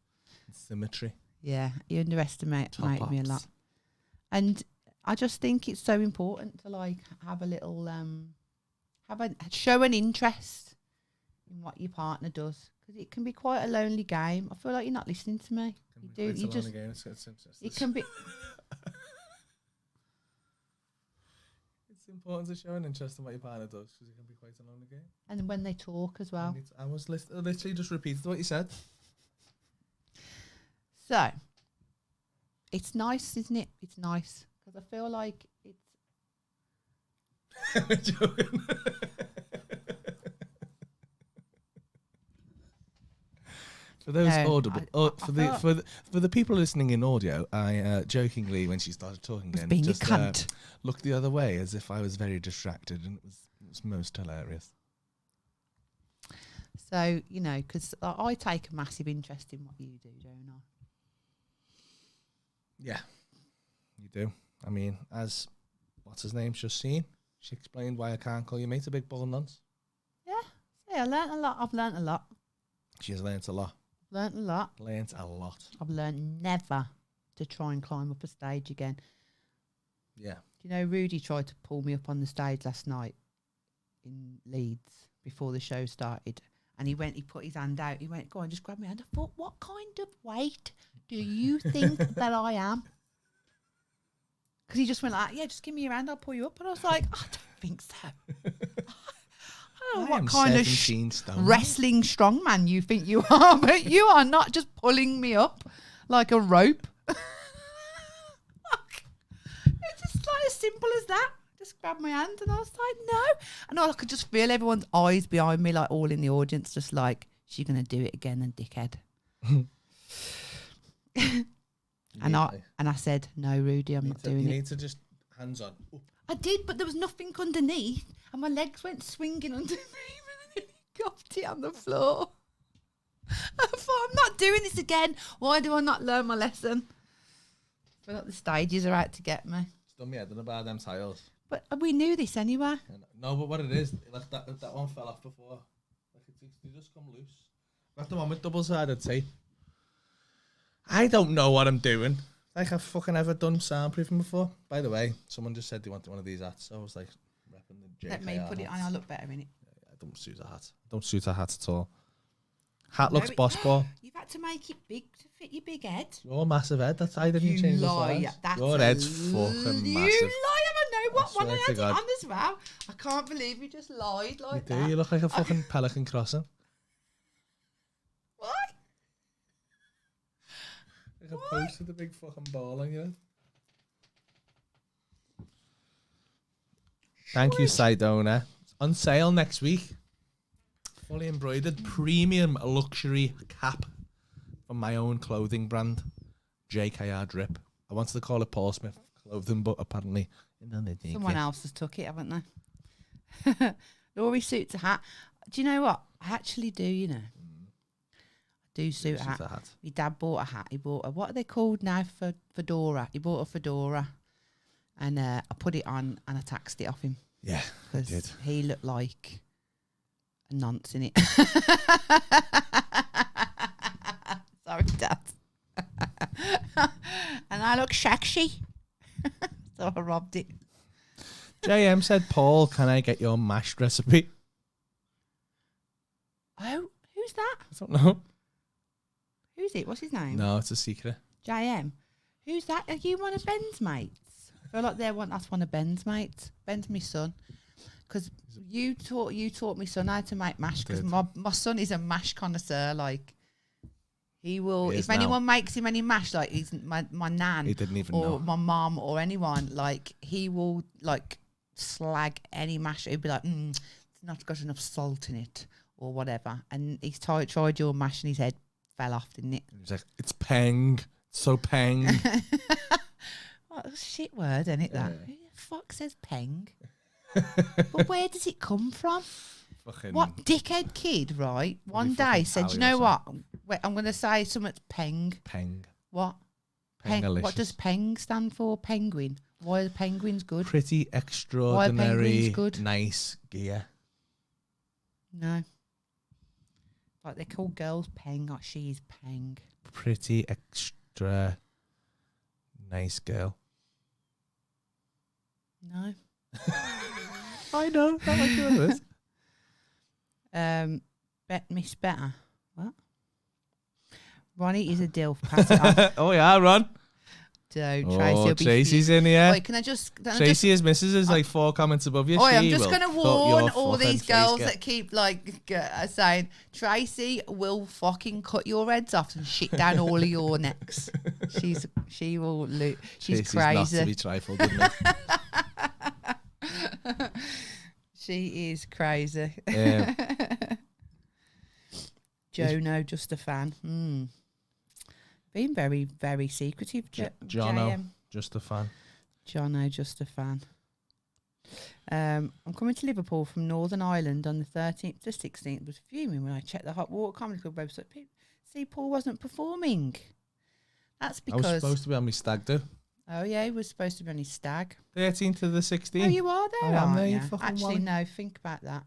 and symmetry. Yeah, he underestimated Top me a lot. ups. And I just think it's so important to like have a little show an interest in what your partner does, because it can be quite a lonely game. I feel like you're not listening to me. You just it can be. It's important to show an interest in what your partner does, because it can be quite a lonely game. And when they talk as well. I was literally just repeated what you said. So it's nice, isn't it? It's nice because I feel like it's. I'm joking. For those No, audible, for the people listening in audio, I jokingly, when she started talking again, being just a cunt. looked the other way as if I was very distracted, and it was most hilarious. So, you know, because I take a massive interest in what you do, don't I? Yeah, you do. I mean, as what's his name's just seen, she explained why I can't call you mate a big ball of nonce. Yeah, I learnt a lot. I've learnt a lot. She has learnt a lot. Learnt a lot. Learnt a lot. I've learnt never to try and climb up a stage again. Yeah. Do you know, Rudy tried to pull me up on the stage last night in Leeds before the show started. And he put his hand out. He went, go on, just grab my hand. I thought, what kind of weight do you think that I am? Because he just went like, yeah, just give me your hand, I'll pull you up. And I was like, I don't think so. I don't know what kind of wrestling strongman you think you are, but you are not just pulling me up like a rope. It's just like as simple as that. Just grabbed my hand and I was like, no. And I could just feel everyone's eyes behind me, like all in the audience, just like, she's going to do it again, and dickhead. And I said, no, Rudy, I'm not doing it. You need to just hands on. Ooh. I did, but there was nothing underneath, and my legs went swinging underneath, and he got it on the floor. I thought, I'm not doing this again. Why do I not learn my lesson? I feel like the stages are out to get me. It's done me head in about them tiles. But we knew this anyway. No, but what it is, like that one fell off before. Like they just come loose. Got the one with double-sided tape. I don't know what I'm doing. Like I've fucking ever done soundproofing before. By the way, someone just said they wanted one of these hats, so I was like, repping the JKR. Let me put it on. I'll look better in it. Yeah, I don't suit a hat. I don't suit a hat at all. Hat looks boss ball. You've had to make it big to fit your big head. Your massive head. That's I didn't change the size. Your head's fucking You massive. liar! I know what one I swear to had it God. on as well. I can't believe you just lied like You that. do. You look like a fucking pelican crossing. What? Like a post with a big fucking ball on your head. Thank you, site owner. It's on sale next week. Fully embroidered premium luxury cap from my own clothing brand, JKR Drip. I wanted to call it Paul Smith Clothing, but apparently Someone else has took it, haven't they? Laurie suits a hat. Do you know what? I actually do, you know. I do suit a hat. My dad bought a hat. He bought a, what are they called now? Fedora. He bought a fedora. And I put it on and I taxed it off him. Yeah, I did. Because he looked like a nonce in it. Sorry, Dad. And I look sexy. So I robbed it. JM said, Paul, can I get your mashed recipe? Oh, who's that? I don't know. Who's it? What's his name? No, it's a secret. JM. Who's that? Are you one of Ben's mates? feel like that's one of Ben's mates. Ben's my son. Because you taught me son how to make mash. Because my son is a mash connoisseur. Like he will, if anyone makes him any mash, like he's my nan, he didn't even or know. my mum or anyone, like he will like slag any mash. He'd be like, it's not got enough salt in it or whatever. And he's tried your mash and his head fell off, didn't it? He was like, it's peng, so peng. What a shit word, isn't it? That who the fuck says peng? But where does it come from? Fucking What dickhead kid, right? One day fucking said, Callow you know or what? Wait, I'm going to say something peng. peng. What? Pengalicious. What does peng stand for? Penguin. Why are penguins good? Pretty extraordinary, penguins good? nice gear. No. Like they call girls peng, like she's peng. Pretty extra nice girl. No. I know. That might be what it is. Miss Better. What? Ronnie is a dilf. Pass it on. Oh yeah, Ron. Don't. Oh, Tracy's in here. Wait, can I just... Tracy is Mrs. is like 4 comments above you. I'm She just will going to cut warn your all fucking these face, girls girl. that keep like saying, Tracy will fucking cut your heads off and shit down all of your necks. She will she's Tracy's crazy. not to be trifled with. She is crazy. Jono, just a fan. Being very, very secretive. Jono, JM. just a fan. Jono, just a fan. I'm coming to Liverpool from Northern Ireland on the 13th to 16th. Was fuming when I checked the Hot Water Comedy Club website. See, Paul wasn't performing. That's because... I was supposed to be on my stag do. Oh, yeah, he was supposed to be on his stag. 13th to the 16th. Oh, you are there, I am there, aren't you you? fucking Actually, wally. no, think about that.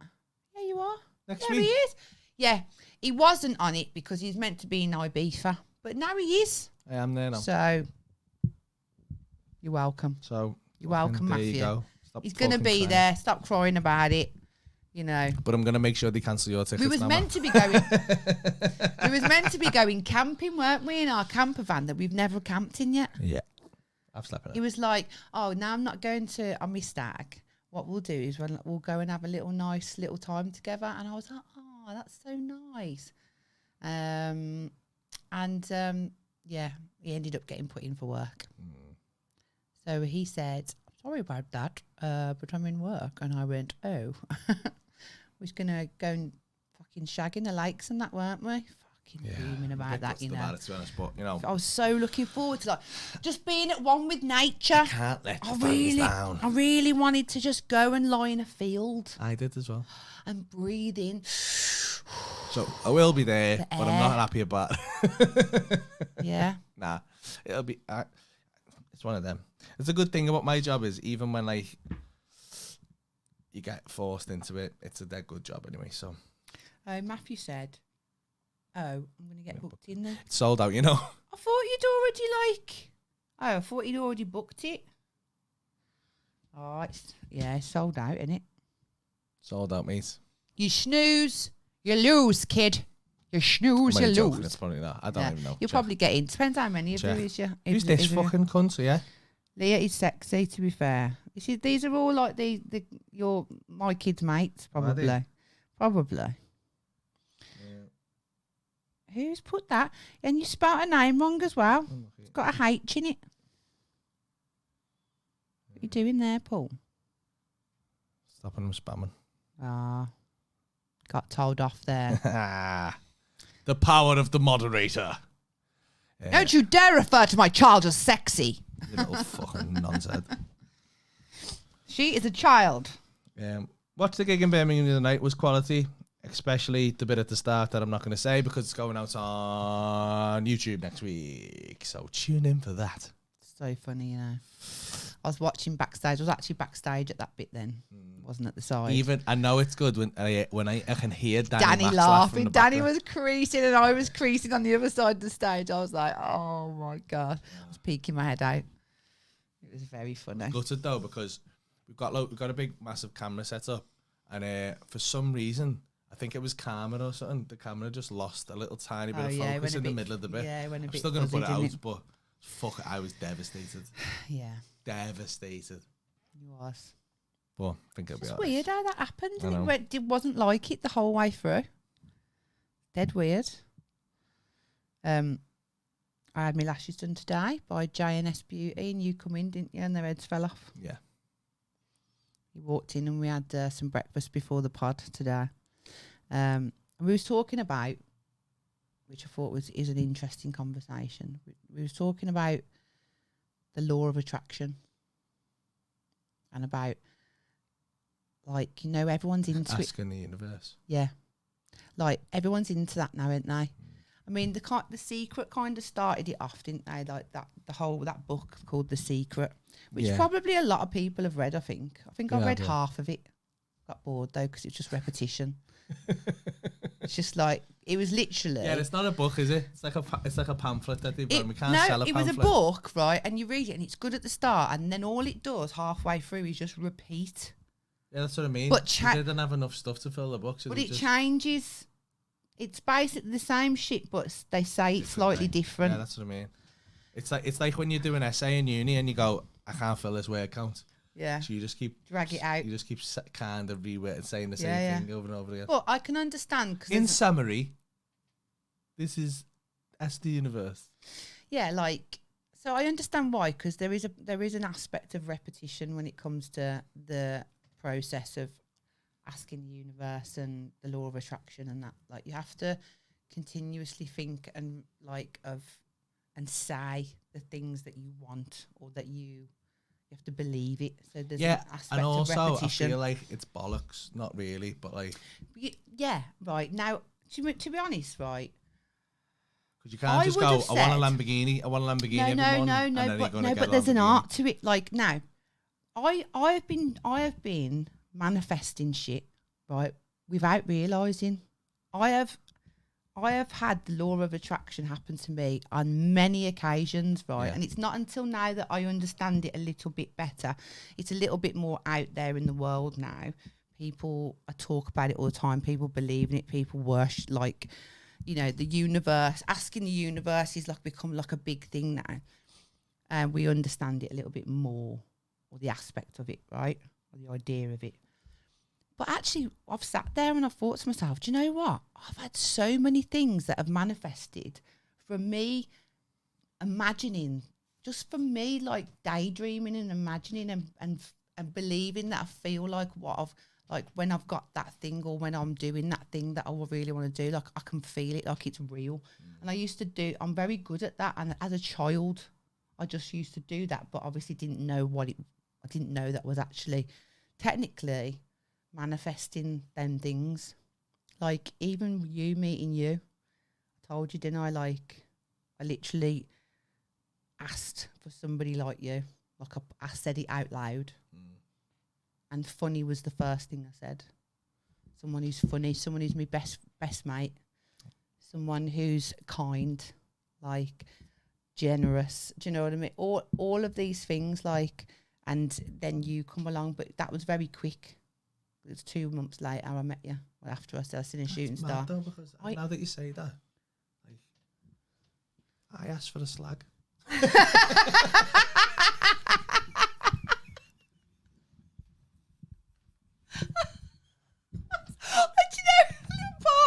Yeah, you are. Next There week. he is. Yeah, he wasn't on it because he's meant to be in Ibiza. But now he is. I am there now. So, you're welcome. So You're welcome, there you Matthew. go. Stop He's going to fucking be crying. there. Stop crying about it. You know. But I'm going to make sure they cancel your tickets. We was now, meant to be going. We was meant to be going camping, weren't we, in our camper van that we've never camped in yet? Yeah. I've slept in He it. was like, "Oh, now I'm not going to on my stag. What we'll do is we'll go and have a nice little time together." And I was like, "Oh, that's so nice." Yeah, he ended up getting put in for work. So he said, "Sorry about that, but I'm in work." And I went, "Oh, we was gonna go and fucking shag in the lakes and that, weren't we?" Fucking fuming about that, you know. About it, to be honest, but you know, I was so looking forward to just being at one with nature. can't let the fans down. I really wanted to just go and lie in a field I did as well. and breathe in. So I will be there, The but I'm air. not happy about it. Yeah. Nah, it'll be. It's one of them. It's a good thing about my job is even when like you get forced into it, it's a dead good job anyway. So Matthew said, "Oh, I'm going to get booked in then." it's sold out, you know. I thought you'd already I thought you'd already booked it. Oh, it's sold out, isn't it? Sold out, mate. You snooze, you lose, kid. You snooze, I'm you only joking, lose. it's probably not. I don't even know. You'll Check. probably get in. Depends how many of you Check. is you. Who's this fucking cunt? Yeah. Leah is sexy, to be fair. You see, these are all like my kids' mates, Are probably. they? Probably. Who's put that? And you spelled a name wrong as well. It's got a H in it. What are you doing there, Paul? Stopping them spamming. Ah, got told off there. The power of the moderator. Don't you dare refer to my child as sexy. You little fucking nonsense. She is a child. Watch the gig in Birmingham the other night. Was quality, especially the bit at the start that I'm not going to say because it's going out on YouTube next week. So tune in for that. So funny, you know. I was watching backstage. I was actually backstage at that bit then. Wasn't at the side. Even I know it's good when I can hear Danny Danny Max laugh from laughing. the Danny background. was creasing and I was creasing on the other side of the stage. I was like, oh my God. I was peeking my head out. It was very funny. Gutted though because we've got a big massive camera set up and for some reason I think it was camera or something. The camera just lost a little tiny bit of focus in the middle of the bit. Yeah, it went a I'm bit still gonna fuzzy, put it out, didn't it? but fuck, I was devastated. Yeah. devastated. He was. But I think it'll be It's alright. weird how that happened. I And know. it wasn't like it the whole way through. Dead weird. I had my lashes done today by J&S Beauty, and you come in, didn't you? And their heads fell off. Yeah. He walked in and we had some breakfast before the pod today. And we was talking about, which I thought is an interesting conversation. We was talking about the law of attraction and about, like, you know, everyone's into it. Asking the universe. Yeah. Like, everyone's into that now, aren't they? I mean, the Secret kind of started it off, didn't they? Like that book called The Secret, which probably a lot of people have read, I think. I read half of it. Got bored, though, because it's just repetition. It's just like, it was literally... Yeah, it's not a book, is it? It's like a pamphlet that they've done. We can't sell a it pamphlet. was a book, right? And you read it, and it's good at the start, and then all it does halfway through is just repeat. Yeah, that's what I mean. But they didn't have enough stuff to fill the book. So but it changes. It's basically the same shit, but they say it's slightly different. Yeah, that's what I mean. It's like when you do an essay in uni and you go, I can't fill this word count. Yeah. So you just keep... Drag it out. You just keep kind of saying the same thing over and over again. But I can understand. Cause in summary, this is Ask the Universe. Yeah, like... So I understand why, because there is an aspect of repetition when it comes to the process of asking the universe and the law of attraction and that. Like, you have to continuously think and say the things that you want, or that you have to believe it. So there's an aspect and also of repetition. I feel like it's bollocks. Not really, but like... Yeah, right. Now, to be honest, right, because you can't just go, I want a Lamborghini every morning. But there's an art to it. Like, now, I have been manifesting shit, right, without realising. I have had the law of attraction happen to me on many occasions, right? And it's not until now that I understand it a little bit better. It's a little bit more out there in the world now. People talk about it all the time. People believe in it. People worship, like, you know, the universe. Asking the universe is like become like a big thing now. And we understand it a little bit more, or the aspect of it, right? Or the idea of it. But actually, I've sat there and I've thought to myself, do you know what? I've had so many things that have manifested from me imagining, just from me, like, daydreaming and imagining and believing that I feel like when I've got that thing, or when I'm doing that thing that I really want to do, like, I can feel it, like it's real. And I'm very good at that. And as a child, I just used to do that, but obviously I didn't know that was actually technically manifesting them things. Like, even you meeting you, I told you, didn't I? Like, I literally asked for somebody like you. Like, I said it out loud. And funny was the first thing I said. Someone who's funny, someone who's my best mate, someone who's kind, like, generous. Do you know what I mean? All of these things, like, and then you come along, but that was very quick. It was 2 months later I met you, after I started seeing a shooting star. Though, because now that you say that, like, I asked for a slag. Part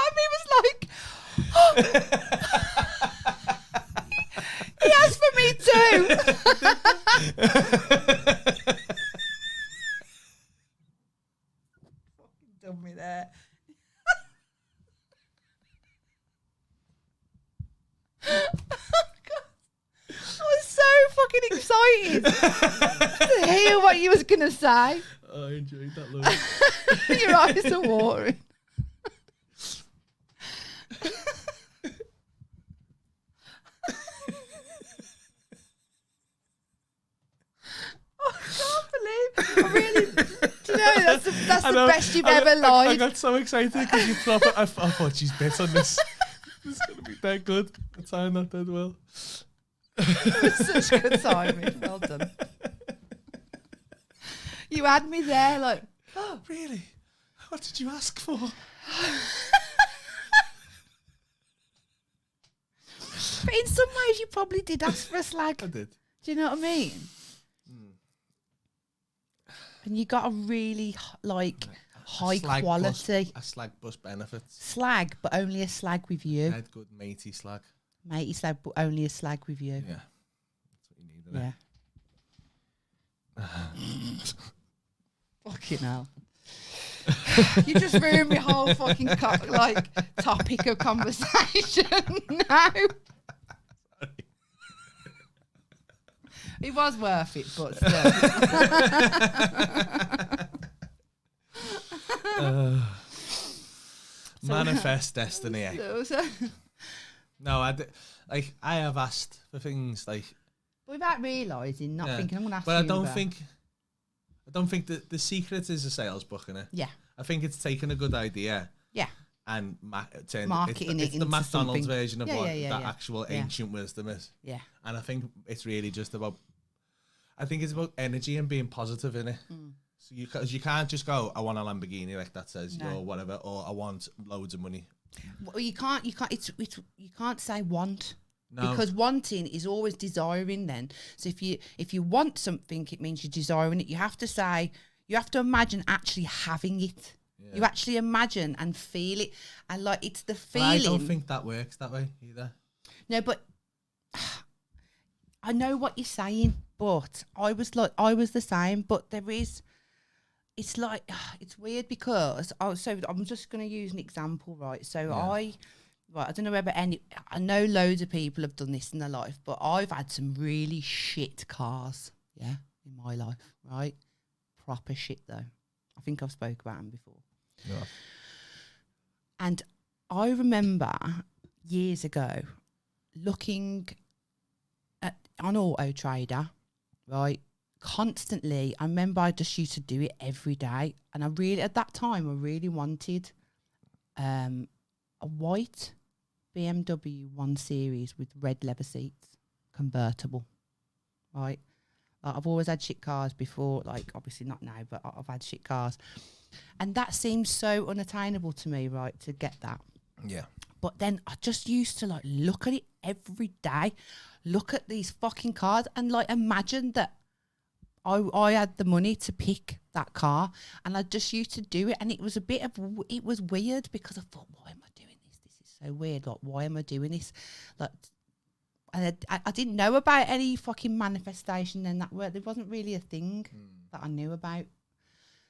of me was like, he asked for me too. Fucking done me there. I was so fucking excited to hear what you was gonna say. Oh, I enjoyed that, Lord. Your eyes are watering. I really, do you know, that's the best you've ever lied. I got so excited because you proper. I thought she's bet on this. It's gonna be that good. I timed that dead well. Such good timing. Well done. You had me there, like, oh, really? What did you ask for? But in some ways, you probably did ask for a slag. I did. Do you know what I mean? and you got a really high slag quality a slag bus benefits. slag, but only a slag with you. Had good matey slag. Matey slag, but only a slag with you. Yeah, that's what you need. Isn't Yeah. Fucking hell. You just ruined my whole fucking topic of conversation now. It was worth it, but still. Manifest destiny. So, No, I have asked for things like, without realising, not thinking I'm going to ask but you. I don't think that the secret is a sales book, innit? Yeah. I think it's taking a good idea. Yeah. And Marketing it's it the into McDonald's something. version of what that yeah. actual Yeah. ancient wisdom is. Yeah. And I think it's really just about, I think it's about energy and being positive in it. So you can't just go, I want a Lamborghini, like that says, or whatever, or I want loads of money. Well, you can't say want. No. Because wanting is always desiring then. So if you want something, it means you're desiring it. You have to imagine actually having it. Yeah. You actually imagine and feel it. And it's the feeling. But I don't think that works that way either. No, but I know what you're saying, but I was the same, but it's weird because so I'm just going to use an example, right? So I don't know whether I know loads of people have done this in their life, but I've had some really shit cars, in my life, right? Proper shit though. I think I've spoke about them before. Yeah. And I remember years ago looking on Auto Trader, right? Constantly. I remember I just used to do it every day. And at that time, I really wanted a white BMW 1 Series with red leather seats, convertible, right? I've always had shit cars before, obviously not now, but I've had shit cars. And that seems so unattainable to me, right, to get that. Yeah. But then I just used to look at it every day, look at these fucking cars and imagine that I had the money to pick that car, and I just used to do it. And it was it was weird because I thought, why am I doing this? This is so weird. Why am I doing this? And I didn't know about any fucking manifestation then. There wasn't really a thing that I knew about.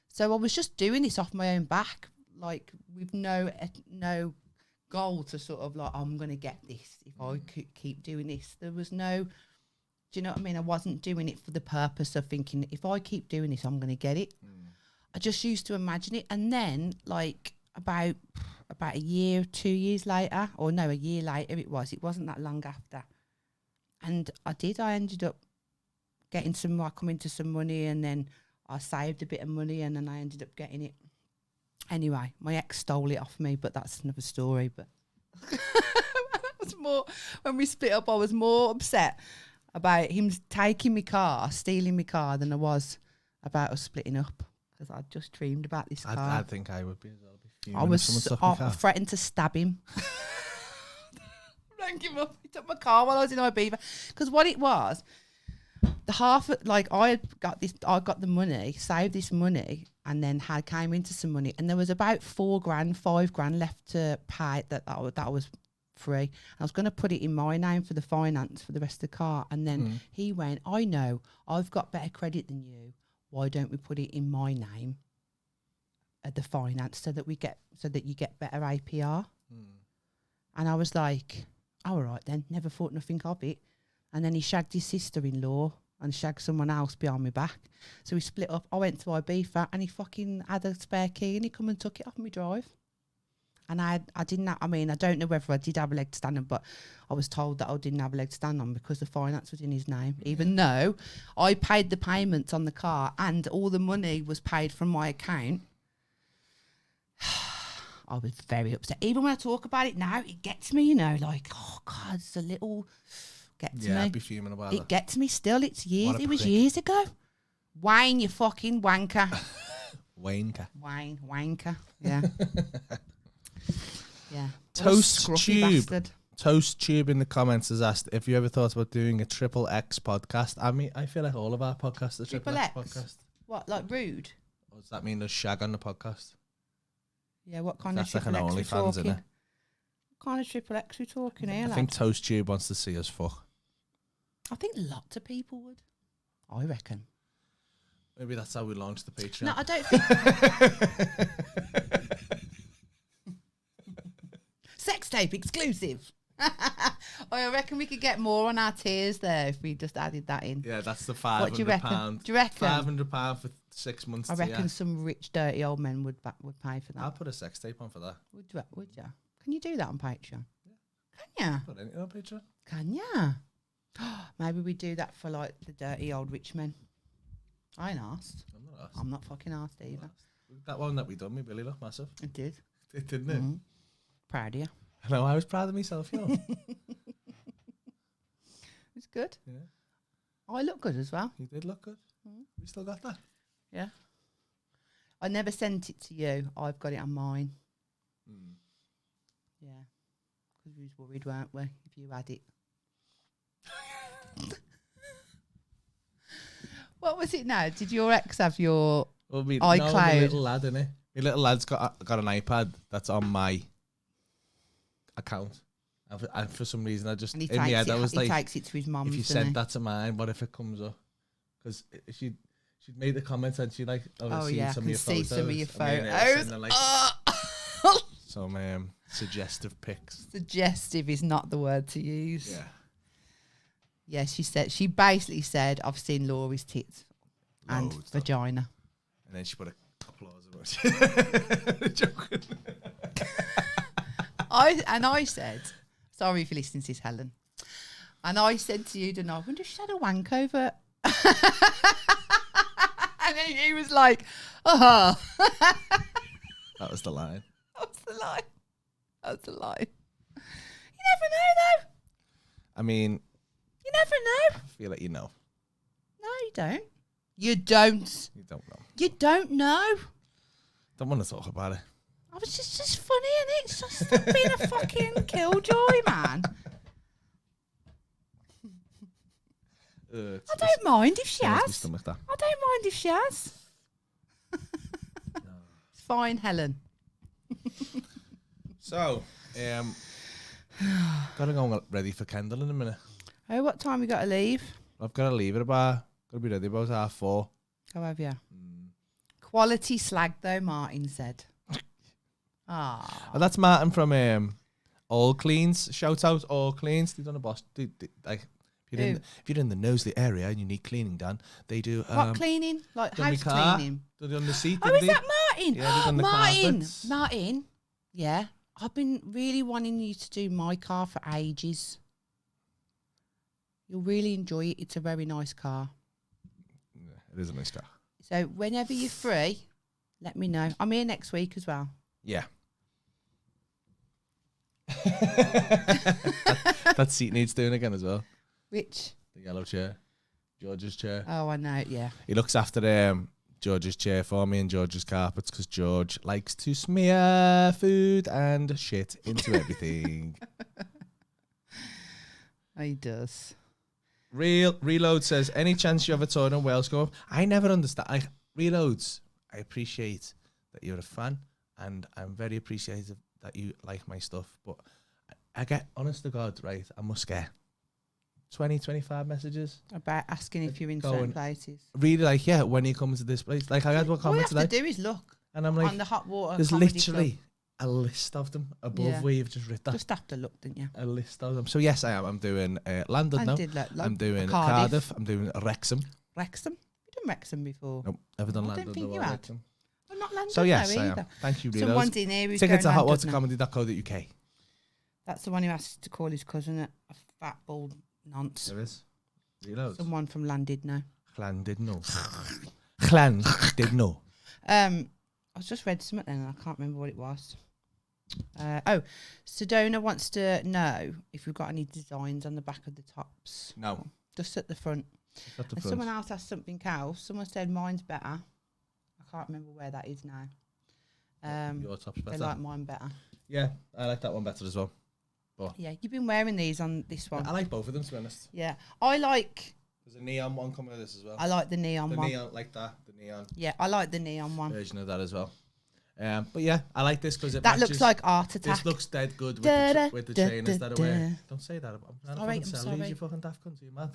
So I was just doing this off my own back, with no goal to sort of I'm going to get this if I could keep doing this. There was no, do you know what I mean? I wasn't doing it for the purpose of thinking, if I keep doing this, I'm going to get it. I just used to imagine it. And then about a year, 2 years later, or no, a year later it wasn't that long after. And I ended up getting coming to some money, and then I saved a bit of money, and then I ended up getting it. Anyway, my ex stole it off me, but that's another story. But that was more, when we split up, I was more upset about him taking my car, stealing my car, than I was about us splitting up, because I just dreamed about this car. I think I would be as well. I threatened to stab him. Rang him up. He took my car while I was in Ibiza. Because what it was, the half, I got the money, saved this money, and then came into some money, and there was about 5 grand left to pay that was free. And I was going to put it in my name for the finance for the rest of the car, and then he went, I know, I've got better credit than you. Why don't we put it in my name at the finance so that you get better APR? And I was like, all right then, never thought nothing of it. And then he shagged his sister-in-law and shagged someone else behind my back. So we split up. I went to Ibiza, and he fucking had a spare key, and he come and took it off my drive. And I don't know whether I did have a leg to stand on, but I was told that I didn't have a leg to stand on because the finance was in his name, even though I paid the payments on the car and all the money was paid from my account. I was very upset. Even when I talk about it now, it gets me, oh God, it's a little, gets me. Yeah, I'd be fuming about it. It gets me still. It was years ago. Wayne, you fucking wanker. Wanker. Yeah. Yeah. Toast Tube. Bastard. Toast Tube in the comments has asked if you ever thought about doing a Triple X podcast. I mean, I feel like all of our podcasts are Triple X podcast. What, like rude? Or does that mean there's shag on the podcast? Yeah, what kind That's of like an triple X we OnlyFans, talking? isn't it? What kind of triple X we talking here, I lad? think Toast Tube wants to see us fuck. I think lots of people would. I reckon. Maybe that's how we launched the Patreon. No, I don't think. Sex tape exclusive. I reckon we could get more on our tiers there if we just added that in. Yeah, that's the What do you reckon? £500. Do you reckon? £500 for 6 months. I reckon tier. some rich, dirty old men would pay for that. I'll put a sex tape on for that. Would you? Can you do that on Patreon? Can Put anything on Patreon. you? Can you? Maybe we do that for like the dirty old rich men. I ain't asked. I'm not asked. I'm not fucking asked either. That one that we done, me Billy looked massive. It did. It didn't it? Mhm. Proud of you. I know, I was proud of myself, yo. It's good. Yeah, I look good as well. you did look good. Mhm. We still got that. Yeah. I never sent it to you. I've got it on mine. Mm. Yeah. Because we was worried, weren't we, if you had it. What was it now? Did your ex have your... Well, me, iCloud. No, my little lad, innit? My little lad's got an iPad that's on my account. And for some reason, I just, And he in my head, I was he like, takes it to his mum's, if you doesn't he? sent that to mine, what if it comes up? Because she'd made the comments and she like, Oh, seen yeah, I some of can your see photos. some of your And me and her photos. sending, like, Oh. some suggestive pics. Suggestive is not the word to use. Yeah. Yeah, she basically said, I've seen Laurie's tits and Loads, vagina. And then she put a applause emoji. Joking. I said, sorry if you're listening to this, Helen. And I said to you, I wonder if she had a wank over. And then he was like, oh. That was the line. That was the line. That was the line. You never know, though. I mean, You never know. I feel like you know. No, you don't. You don't. You don't know. You don't know. Don't want to talk about it. I was just funny, and it's just stop being a fucking killjoy, man. I don't mind if she has. Stomach, that. I don't mind if she has. It's fine, Helen. So, gotta go ready for Kendall in a minute. Oh, what time we got to leave? I've got to leave it about. Gotta be ready about 4:30. How have you? Quality slag, though, Martin said. Ah. And that's Martin from All Cleans. Shout out All Cleans. They done a boss. Like if you're in the Knowsley area and you need cleaning done, they do. What cleaning? Like done my house car. cleaning? They're on the seat. Oh, is that Martin? Yeah, they've done the Martin. carpets. Martin. Yeah. I've been really wanting you to do my car for ages. You'll really enjoy it. It's a very nice car. Yeah, it is a nice car. So whenever you're free, let me know. I'm here next week as well. Yeah. that seat needs doing again as well. Which? The yellow chair. George's chair. Oh, I know. Yeah. He looks after George's chair for me and George's carpets because George likes to smear food and shit into everything. He does. Reload says, any chance you have a tour in Wales go up? I never understand. Reloads, I appreciate that you're a fan and I'm very appreciative that you like my stuff. But I get, honest to God, right, I must get 20, 25 messages. About asking if you're in Going- certain places. Really like, yeah, when you come to this place. Like I had one All you comment have to today do is look and I'm like, on the hot water. there's Comedy literally Club. a list of them above Yeah. where you've just written Just have to look, didn't you? a list of them. So yes, I am. I'm doing London now. I'm doing Cardiff. I'm doing Wrexham. Wrexham. You've done Wrexham before. Nope, never done I London. don't think or you had. Wrexham. Well, not London. So yes, no, I either. am. Thank you, Someone's Reloads. in here who's Tickets going to around Dublin. hotwatercomedy.co.uk. That's the one who asked to call his cousin a fat bald nonce. There is. Reloads. Someone from Landidno. Clan did know. Clan did know. I just read something then and I can't remember what it was. Sedona wants to know if we've got any designs on the back of the tops. No. Just at the front. At the And front. someone else asked something else. Someone said mine's better. I can't remember where that is now. Your top's They better. like mine better. Yeah, I like that one better as well. Yeah, you've been wearing these on this one. I like both of them, to be honest. Yeah, I like There's a neon one coming with this as well. the neon The one. neon, like that. The neon Yeah, I like the neon one. version of that as well. But yeah, I like this because it That matches. looks like Art Attack. This looks dead good with Da, da, with the da, trainers da, that are wearing. da. Don't say that. I'm trying Sorry, to fucking I'm sell these, sorry. you fucking daft cunt. Are you mad?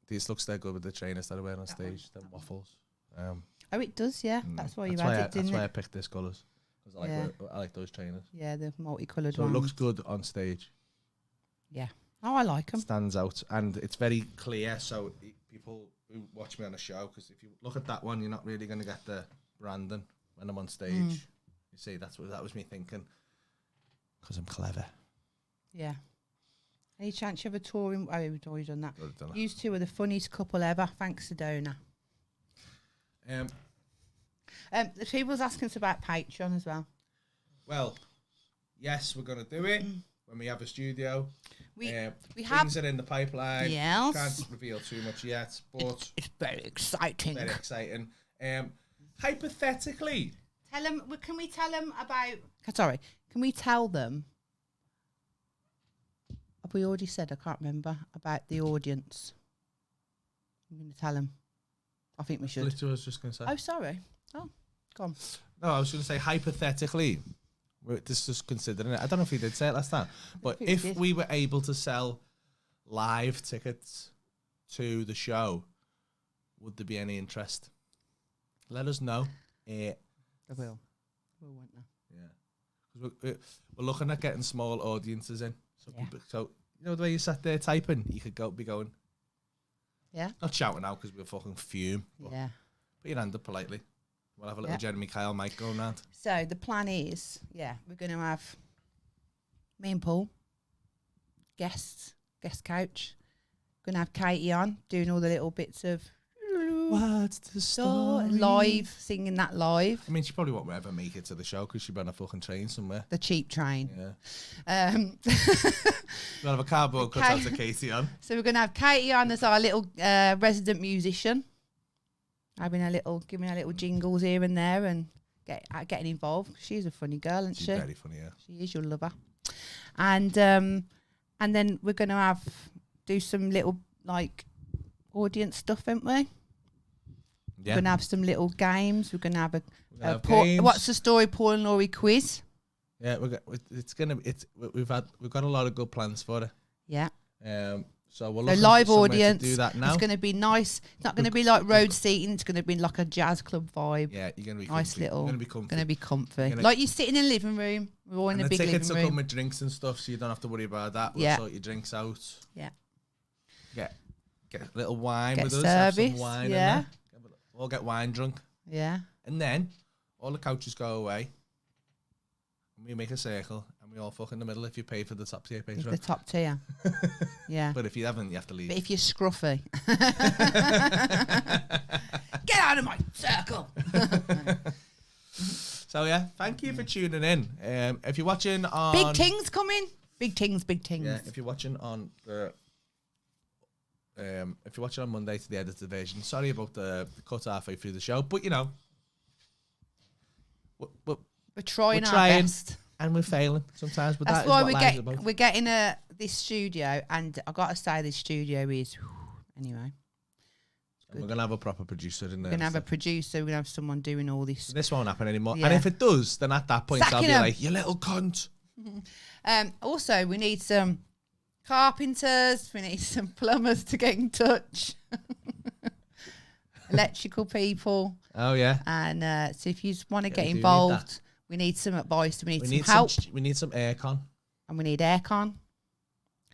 These looks dead good with the trainers that are wearing on stage. Them waffles. Oh, it does, yeah. That's why you that's had why it, didn't That's why I it? picked this colours. Because I like those trainers. Yeah, the multicoloured So ones. it looks good on stage. Yeah. Oh, I like them. Stands out. And it's very clear. So people who watch me on a show, because if you look at that one, you're not really going to get the branding when I'm on stage. You see, that was me thinking. Because I'm clever. Yeah. Any chance you have a tour in... Oh, we've already done that. Already done that. You two are the funniest couple ever. Thanks, Sedona. The people's asking us about Patreon as well. Well, yes, we're going to do it when we have a studio. We things have... are in the pipeline. Yes. Can't reveal too much yet, but It's very exciting. very exciting. Hypothetically, Tell them... Can we tell them about... Sorry. Can we tell them... Have we already said? I can't remember. About the audience. I'm going to tell them. I think we should. literally, I was just going to say. Oh, sorry. Oh, go on. No, I was going to say hypothetically. This is just considering it. I don't know if we did say it last time, but think we if did. we were able to sell live tickets to the show, would there be any interest? Let us know. I will. We won't know. Yeah, 'cause we're looking at getting small audiences in. So, Yeah. so you know the way you sat there typing, you could be going, Yeah? not shouting out because we'll fucking fume. But Yeah. put your hand up politely. We'll have a little Yeah. Jeremy Kyle mic going round. So the plan is, we're going to have me and Paul, guest couch. Going to have Katie on, doing all the little bits of What's the story? live, singing that live. I mean, she probably won't ever make it to the show because she'll be on a fucking train somewhere. The cheap train. Yeah. We'll have a cardboard cut out of Katie on. So we're going to have Katie on as our little resident musician, giving her little jingles here and there and getting involved. She's a funny girl, isn't She's she? very funny, yeah. She is, you'll love her. And then we're going to do some little like audience stuff, aren't we? Yeah. We're going to have some little games. We're going to have have games. What's the story, Paul and Laurie quiz. Yeah, we've got a lot of good plans for it. Yeah. So we're So looking live for somewhere audience. to do that now. It's going to be nice. It's not going to be like road seating. It's going to be like a jazz club vibe. Yeah, you're gonna be Nice comfy. little. You're gonna be comfy. Going to be comfy. Gonna- Like you sitting in a living room. We're all in And a the big tickets living will come room. with drinks and stuff, so you don't have to worry about that. We'll Yeah. sort your drinks out. Yeah. Get a little wine Get with us. Have some service, wine yeah. in there. We'll get wine drunk. Yeah. And then all the couches go away. And we make a circle and we all fuck in the middle if you pay for the top tier It's Patreon. the top tier. Yeah. But if you haven't, you have to leave. But if you're scruffy, get out of my circle. So yeah, thank you for tuning in. If you're watching on Big things coming. Big things. yeah, if you're watching on the if you're watching on Monday to the edited version, sorry about the cut halfway through the show, but you know, we're We're trying our trying. best. and we're failing sometimes. But That's that is why what life's about. we're getting this studio, and I got to say this studio is anyway. And we're gonna have a proper producer in there. We're gonna have a producer. We're gonna have someone doing all this. This won't happen anymore. Yeah. And if it does, then at that point I'll Sacking be 'em. like, you little cunt. Also, we need some carpenters. We need some plumbers to get in touch. Electrical people. Oh yeah. And so if you want to Yeah, get we do need involved, that. we need some advice. We need We some need help. we need some aircon. And we need aircon.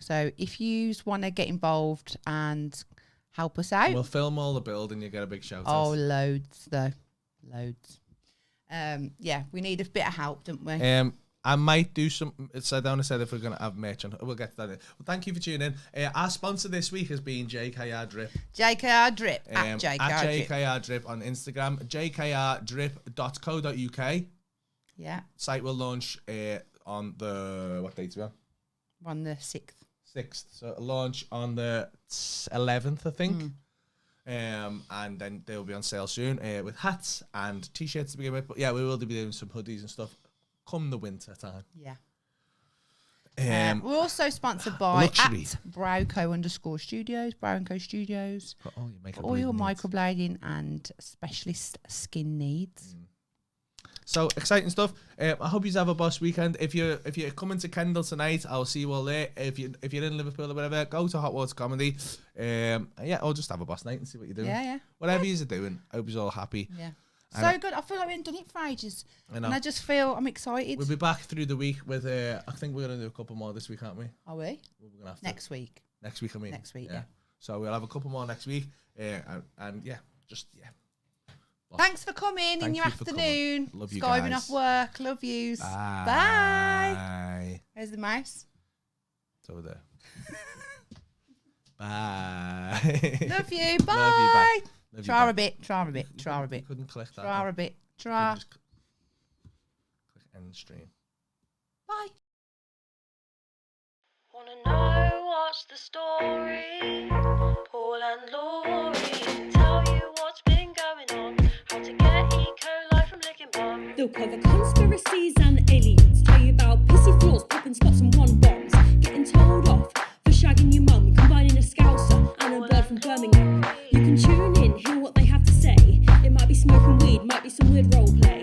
So if you want to get involved and help us out, We'll film all the build and you get a big shout oh, out. loads though, loads. Yeah, we need a bit of help, don't we? I might do some. So I don't want to say if we're going to have merch on. We'll get to that. Well, thank you for tuning in. Our sponsor this week has been JKR Drip. JKR Drip at JKR at Drip. JKR Drip on Instagram. JKRDrip.co.uk. Yeah, Site will launch on the what date? on the 6th. 6th. So it'll launch on the 11th, I think. And then they'll be on sale soon with hats and t-shirts to begin with. But yeah, we will be doing some hoodies and stuff come the winter time. Yeah. We're also sponsored by Luxury. @Browco_studios, Browco Studios. For all your All your needs. microblading and specialist skin needs. So exciting stuff. I hope you have a boss weekend. If you're coming to Kendal tonight, I'll see you all there. If you're in Liverpool or whatever, go to Hot Water Comedy. Or just have a boss night and see what you're doing. Yeah. Whatever you're doing, I hope you're all happy. Yeah. And So good. I feel like we haven't done it for ages. I know. And I just feel I'm excited. We'll be back through the week with. I think we're gonna do a couple more this week, aren't we? Are we? We're gonna have to. Next week. Next week, I mean. Next week, yeah. So we'll have a couple more next week. And yeah, just yeah. Thanks for coming in Thank your you for afternoon. coming. Love you Skiving guys. off work. Love yous. Bye. Bye. Where's the mouse? It's over there. Bye. Love you. Bye. Love you back. Love you Try a back. bit. Try a bit. You Try a bit. couldn't click that. Try a bit. Try. Just click end stream. Bye. Wanna know what's the story? Paul and Laurie tell you what's been going on, how to get E. coli from licking bum. They'll cover conspiracies and aliens, tell you about pissy floors, popping spots and one bombs, getting told off for shagging your mum, combining a scouser and a bird from Birmingham. You can tune in, hear what they have to say. It might be smoking weed, might be some weird role play.